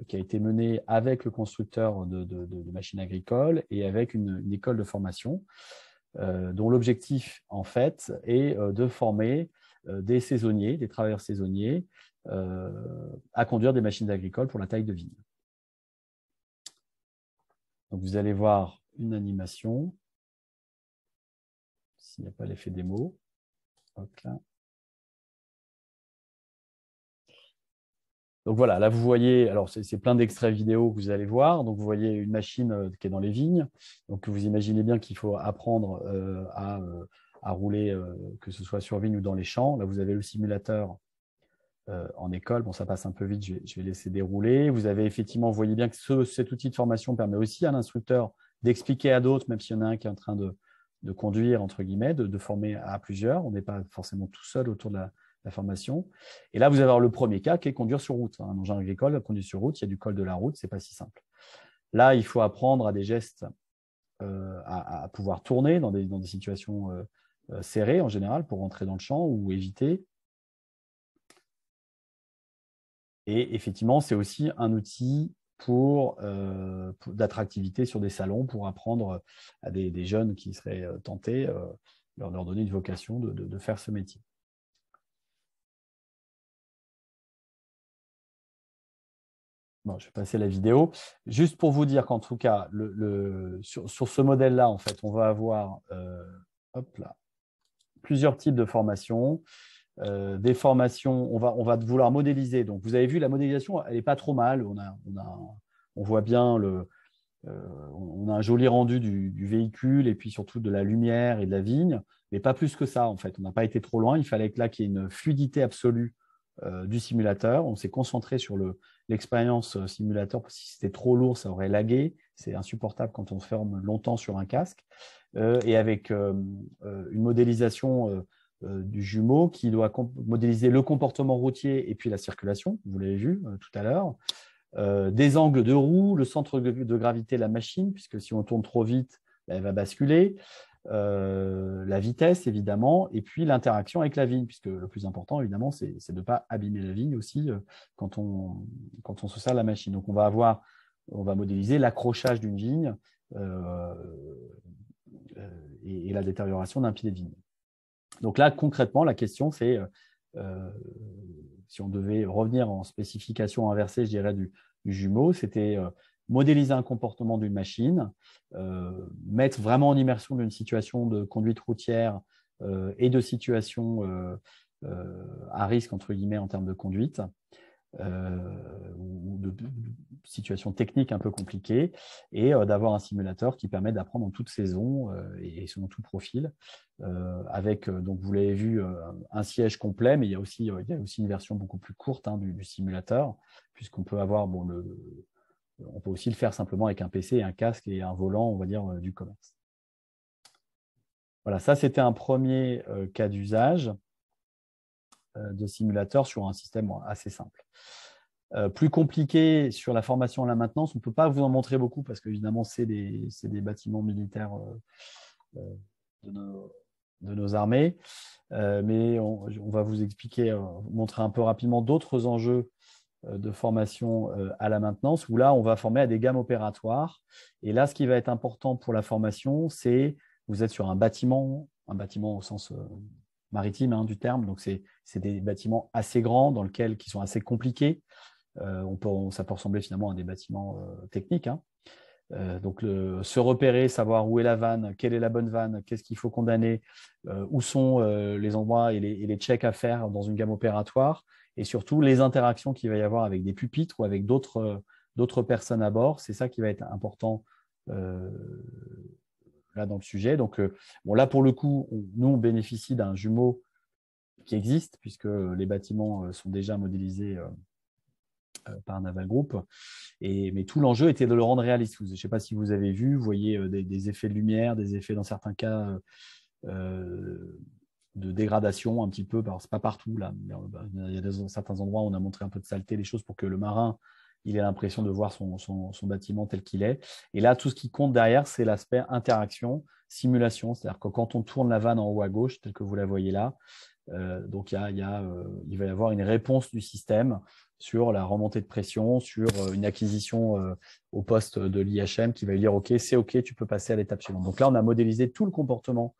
qui a été mené avec le constructeur de machines agricoles et avec une école de formation dont l'objectif, en fait, est de former des saisonniers, des travailleurs saisonniers à conduire des machines agricoles pour la taille de vigne. Donc, vous allez voir une animation. S'il n'y a pas l'effet démo. Hop là. Donc voilà, là vous voyez, alors c'est plein d'extraits vidéo que vous allez voir. Donc vous voyez une machine qui est dans les vignes. Donc vous imaginez bien qu'il faut apprendre à rouler, que ce soit sur vigne ou dans les champs. Là vous avez le simulateur en école. Bon, ça passe un peu vite, je vais laisser dérouler. Vous avez effectivement, vous voyez bien que cet outil de formation permet aussi à l'instructeur d'expliquer à d'autres, même s'il y en a un qui est en train de conduire, entre guillemets, de former à plusieurs. On n'est pas forcément tout seul autour de la formation. Et là, vous allez avoir le premier cas qui est conduire sur route. Un engin agricole, conduire sur route, il y a du col de la route, ce n'est pas si simple. Là, il faut apprendre à des gestes à pouvoir tourner dans des situations serrées en général pour rentrer dans le champ ou éviter. Et effectivement, c'est aussi un outil d'attractivité sur des salons pour apprendre à des jeunes qui seraient tentés, leur donner une vocation de faire ce métier. Bon, je vais passer la vidéo. Juste pour vous dire qu'en tout cas, sur ce modèle-là, en fait, on va avoir plusieurs types de formations. Des formations, on va vouloir modéliser. Donc, vous avez vu, la modélisation, elle n'est pas trop mal. On voit bien, on a un joli rendu du véhicule et puis surtout de la lumière et de la vigne, mais pas plus que ça, en fait. On n'a pas été trop loin. Il fallait que là, qu'il y ait une fluidité absolue du simulateur. On s'est concentré sur l'expérience simulateur, parce que si c'était trop lourd, ça aurait lagué. C'est insupportable quand on ferme longtemps sur un casque. Et avec une modélisation du jumeau qui doit modéliser le comportement routier et puis la circulation, vous l'avez vu tout à l'heure, des angles de roue, le centre de gravité de la machine, puisque si on tourne trop vite, elle va basculer, la vitesse évidemment, et puis l'interaction avec la vigne, puisque le plus important évidemment, c'est de ne pas abîmer la vigne aussi quand on se sert de la machine. Donc on va modéliser l'accrochage d'une vigne et la détérioration d'un pied de vigne. Donc là, concrètement, la question, c'est, si on devait revenir en spécification inversée, je dirais, du jumeau, c'était modéliser un comportement d'une machine, mettre vraiment en immersion d'une situation de conduite routière et de situation à risque, entre guillemets, en termes de conduite, ou de situations techniques un peu compliquées, et d'avoir un simulateur qui permet d'apprendre en toute saison et selon tout profil, avec, donc vous l'avez vu, un siège complet, mais il y a aussi une version beaucoup plus courte du simulateur, puisqu'on peut avoir, on peut aussi le faire simplement avec un PC, un casque et un volant, on va dire, du commerce. Voilà, ça c'était un premier cas d'usage de simulateur sur un système assez simple. Plus compliqué sur la formation à la maintenance, on ne peut pas vous en montrer beaucoup parce qu'évidemment, c'est des bâtiments militaires de nos armées. Mais on va vous expliquer, montrer un peu rapidement d'autres enjeux de formation à la maintenance, où là, on va former à des gammes opératoires. Et là, ce qui va être important pour la formation, c'est vous êtes sur un bâtiment au sens maritime du terme, donc c'est des bâtiments assez grands qui sont assez compliqués. Ça peut ressembler finalement à des bâtiments techniques. Donc, se repérer, savoir où est la vanne, quelle est la bonne vanne, qu'est-ce qu'il faut condamner, où sont les endroits et les checks à faire dans une gamme opératoire, et surtout les interactions qu'il va y avoir avec des pupitres ou avec d'autres personnes à bord. C'est ça qui va être important là dans le sujet. Donc, là, pour le coup, nous, on bénéficie d'un jumeau qui existe, puisque les bâtiments sont déjà modélisés par Naval Group. Mais tout l'enjeu était de le rendre réaliste. Je ne sais pas si vous avez vu, vous voyez des effets de lumière, des effets dans certains cas de dégradation un petit peu. Ce n'est pas partout, là. Il y a certains endroits où on a montré un peu de saleté, les choses pour que le marin il ait l'impression de voir son bâtiment tel qu'il est. Et là, tout ce qui compte derrière, c'est l'aspect interaction, simulation. C'est-à-dire que quand on tourne la vanne en haut à gauche, telle que vous la voyez là, donc il va y avoir une réponse du système sur la remontée de pression, sur une acquisition au poste de l'IHM qui va lui dire « Ok, c'est OK, tu peux passer à l'étape suivante ». Donc là, on a modélisé tout le comportement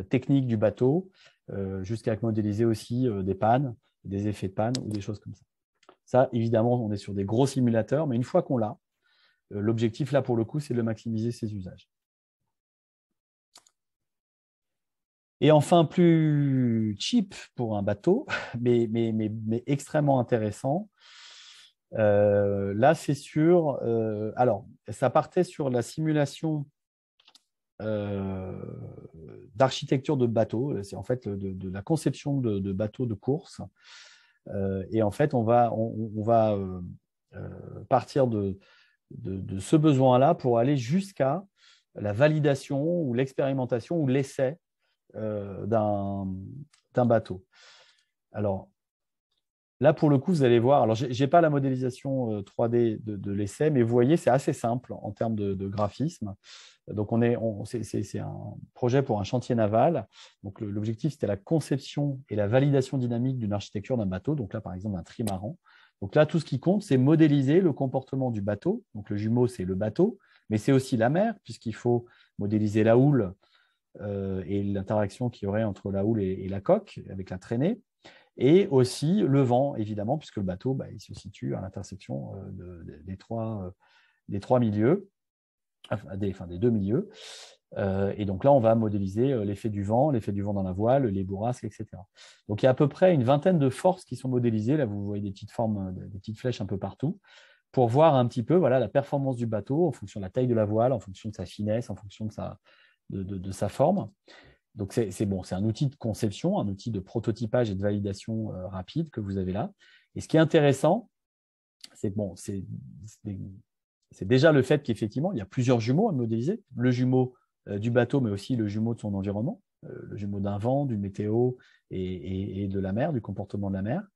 technique du bateau, jusqu'à modéliser aussi des pannes, des effets de panne ou des choses comme ça. Ça, évidemment, on est sur des gros simulateurs, mais une fois qu'on l'a, l'objectif, là, pour le coup, c'est de maximiser ses usages. Et enfin, plus cheap pour un bateau, mais extrêmement intéressant. Là, c'est sur… alors, ça partait sur la simulation d'architecture de bateau. C'est en fait de la conception de bateaux de course. Et en fait, on va partir de ce besoin-là pour aller jusqu'à la validation ou l'expérimentation ou l'essai d'un bateau. Alors, là, pour le coup, vous allez voir, alors je n'ai pas la modélisation 3D de l'essai, mais vous voyez, c'est assez simple en termes de graphisme. Donc, c'est un projet pour un chantier naval. Donc, l'objectif, c'était la conception et la validation dynamique d'une architecture d'un bateau. Donc là, par exemple, un trimaran. Donc là, tout ce qui compte, c'est modéliser le comportement du bateau. Donc, le jumeau, c'est le bateau, mais c'est aussi la mer, puisqu'il faut modéliser la houle et l'interaction qu'il y aurait entre la houle et la coque, avec la traînée. Et aussi le vent, évidemment, puisque le bateau, il se situe à l'intersection des trois milieux, des deux milieux. Et donc là, on va modéliser l'effet du vent dans la voile, les bourrasques, etc. Donc, il y a à peu près une vingtaine de forces qui sont modélisées. Là, vous voyez des petites formes, des petites flèches un peu partout, pour voir un petit peu la performance du bateau en fonction de la taille de la voile, en fonction de sa finesse, en fonction de sa forme. Donc, c'est un outil de conception, un outil de prototypage et de validation rapide que vous avez là. Et ce qui est intéressant, c'est c'est déjà le fait qu'effectivement, il y a plusieurs jumeaux à modéliser. Le jumeau du bateau, mais aussi le jumeau de son environnement, le jumeau d'un vent, du météo et de la mer, du comportement de la mer.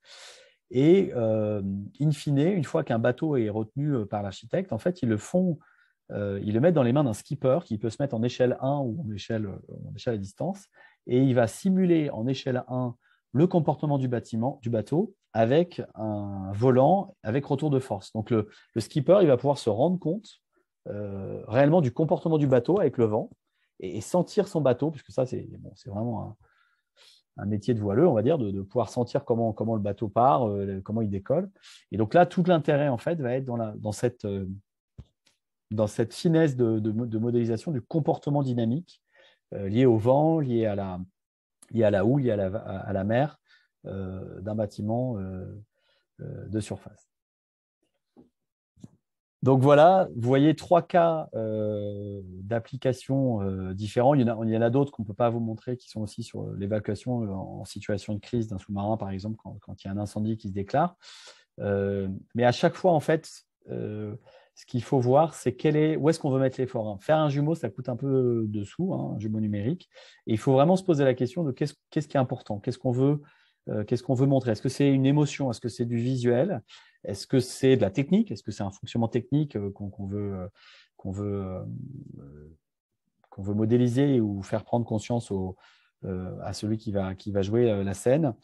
Et in fine, une fois qu'un bateau est retenu par l'architecte, en fait, ils le mettent dans les mains d'un skipper qui peut se mettre en échelle 1 ou en échelle à distance, et il va simuler en échelle 1 le comportement du bateau avec un volant avec retour de force. Donc, le skipper, il va pouvoir se rendre compte réellement du comportement du bateau avec le vent et sentir son bateau, puisque ça, c'est vraiment un métier de voileux, on va dire, de pouvoir sentir comment le bateau part, comment il décolle. Et donc là, tout l'intérêt, en fait, va être dans cette dans cette finesse de modélisation du comportement dynamique lié au vent, lié à la houle, lié à la mer d'un bâtiment de surface. Donc voilà, vous voyez 3 cas d'application différents. Il y en a d'autres qu'on ne peut pas vous montrer qui sont aussi sur l'évacuation en situation de crise d'un sous-marin, par exemple, quand il y a un incendie qui se déclare. Mais à chaque fois, en fait, ce qu'il faut voir, c'est où est-ce qu'on veut mettre l'effort. Faire un jumeau, ça coûte un peu de sous, un jumeau numérique. Et il faut vraiment se poser la question de qu'est-ce qui est important, qu'est-ce qu'on veut montrer. Est-ce que c'est une émotion? Est-ce que c'est du visuel? Est-ce que c'est de la technique? Est-ce que c'est un fonctionnement technique qu'on veut modéliser ou faire prendre conscience à celui qui va jouer la scène?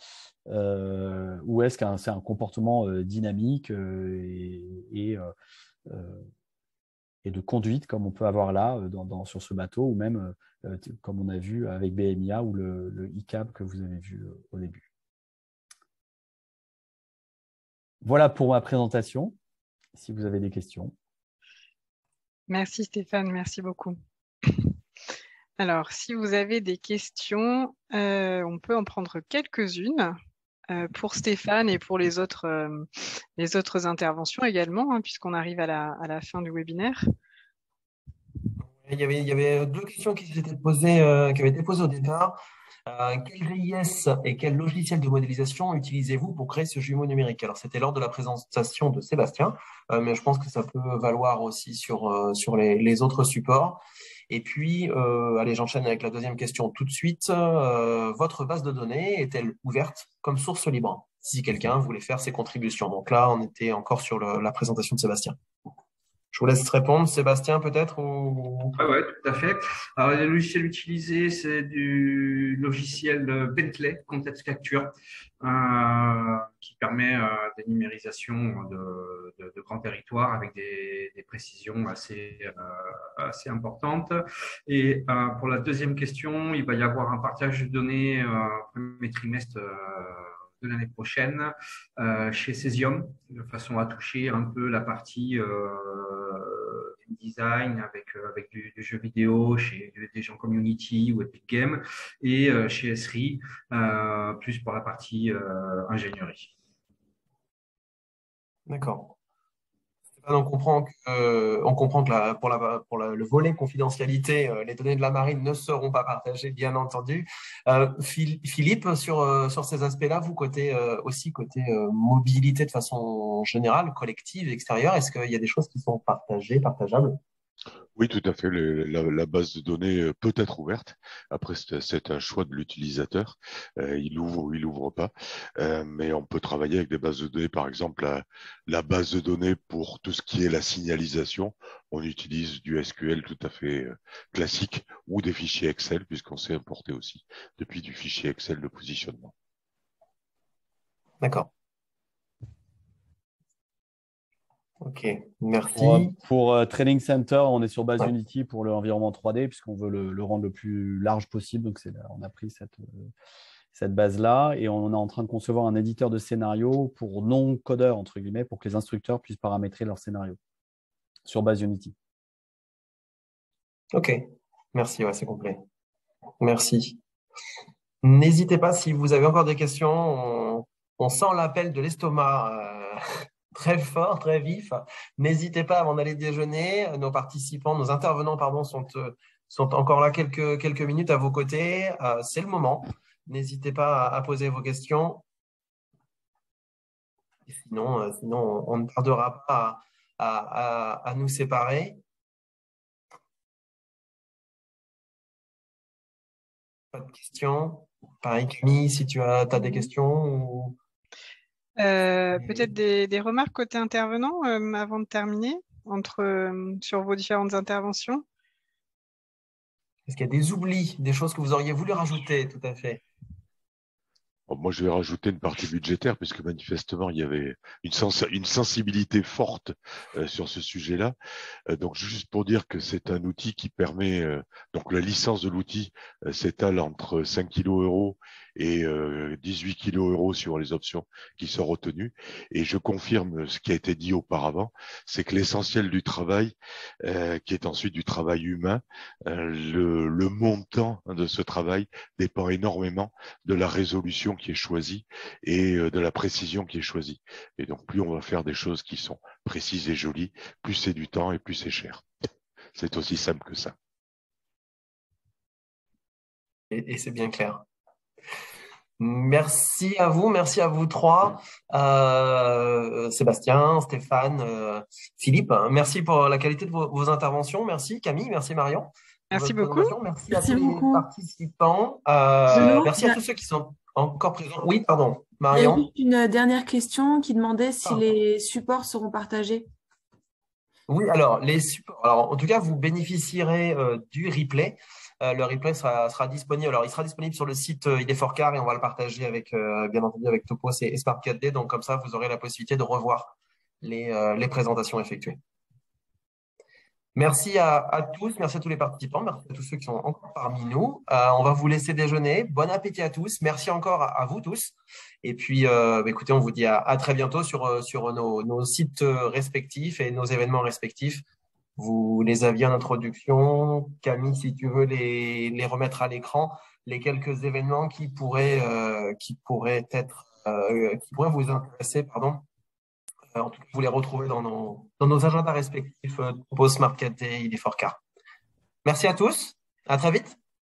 Ou est-ce que c'est un comportement dynamique et de conduite comme on peut avoir là sur ce bateau, ou même comme on a vu avec BMIA ou le ICAB que vous avez vu au début. Voilà pour ma présentation, si vous avez des questions. Merci Stéphane, merci beaucoup. Alors, si vous avez des questions, on peut en prendre quelques-unes pour Stéphane et pour les autres interventions également, puisqu'on arrive à la fin du webinaire. Il y avait 2 questions qui avaient été posées au départ. Quel GIS et quel logiciel de modélisation utilisez-vous pour créer ce jumeau numérique? Alors, c'était lors de la présentation de Sébastien, mais je pense que ça peut valoir aussi sur les autres supports. Et puis, allez, j'enchaîne avec la 2e question tout de suite. Votre base de données est-elle ouverte comme source libre, si quelqu'un voulait faire ses contributions? Donc là, on était encore sur la présentation de Sébastien. Je vous laisse répondre, Sébastien, peut-être ou... Oui, tout à fait. Alors, le logiciel utilisé, c'est du logiciel Bentley Context Capture, qui permet des numérisations de grands territoires avec des précisions assez importantes. Et pour la 2e question, il va y avoir un partage de données premier trimestre de l'année prochaine chez Cesium, de façon à toucher un peu la partie design avec du jeu vidéo chez des gens Community ou Epic Games, et chez Esri plus pour la partie ingénierie. D'accord. On comprend que pour le volet confidentialité, les données de la marine ne seront pas partagées, bien entendu. Philippe, sur ces aspects-là, vous, côté mobilité de façon générale, collective, extérieure, est-ce qu'il y a des choses qui sont partageables? Oui, tout à fait. La base de données peut être ouverte. Après, c'est un choix de l'utilisateur. Il ouvre ou il ouvre pas. Mais on peut travailler avec des bases de données. Par exemple, la base de données pour tout ce qui est la signalisation, on utilise du SQL tout à fait classique ou des fichiers Excel, puisqu'on sait importer aussi depuis du fichier Excel de positionnement. D'accord. Ok, merci. Pour Training Center, on est sur base Unity pour l'environnement 3D, puisqu'on veut le rendre le plus large possible. Donc, on a pris cette base-là et on est en train de concevoir un éditeur de scénario pour non-codeurs, entre guillemets, pour que les instructeurs puissent paramétrer leur scénario sur base Unity. Ok, merci, c'est complet. Merci. N'hésitez pas, si vous avez encore des questions, on sent l'appel de l'estomac très fort, très vif. N'hésitez pas avant d'aller déjeuner. Nos intervenants, sont encore là quelques minutes à vos côtés. C'est le moment. N'hésitez pas à poser vos questions. Et sinon, on ne tardera pas à nous séparer. Pas de questions? Pareil, Camille, si tu as des questions ou... Peut-être des remarques côté intervenant avant de terminer sur vos différentes interventions? Est-ce qu'il y a des oublis, des choses que vous auriez voulu rajouter? Tout à fait. Moi, je vais rajouter une partie budgétaire, puisque manifestement, il y avait une sensibilité forte sur ce sujet-là. Donc, juste pour dire que c'est un outil qui permet, donc la licence de l'outil s'étale entre 5 kg € et 18 kg sur les options qui sont retenues. Et je confirme ce qui a été dit auparavant, c'est que l'essentiel du travail, qui est ensuite du travail humain, le montant de ce travail dépend énormément de la résolution qui est choisie et de la précision qui est choisie. Et donc, plus on va faire des choses qui sont précises et jolies, plus c'est du temps et plus c'est cher. C'est aussi simple que ça. Et c'est bien clair. Merci à vous trois, Sébastien, Stéphane, Philippe. Merci pour la qualité de vos interventions. Merci Camille, merci Marion. Merci beaucoup. Merci à tous les participants. Merci à tous ceux qui sont encore présents. Oui, pardon, Marion. Il y a juste une dernière question qui demandait si les supports seront partagés. Oui, alors les supports. Alors en tout cas, vous bénéficierez du replay. Le replay sera disponible. Alors, il sera disponible sur le site ID4Car et on va le partager avec, bien entendu, avec Topos et Smart 4D. Donc, comme ça, vous aurez la possibilité de revoir les présentations effectuées. Merci à tous. Merci à tous les participants. Merci à tous ceux qui sont encore parmi nous. On va vous laisser déjeuner. Bon appétit à tous. Merci encore à vous tous. Et puis, écoutez, on vous dit à très bientôt sur nos sites respectifs et nos événements respectifs. Vous les aviez en introduction. Camille, si tu veux les remettre à l'écran, les quelques événements qui pourraient vous intéresser, pardon. En tout cas, vous les retrouvez dans nos agendas respectifs, Topos, Smart 4D, ID4Car. Merci à tous. À très vite.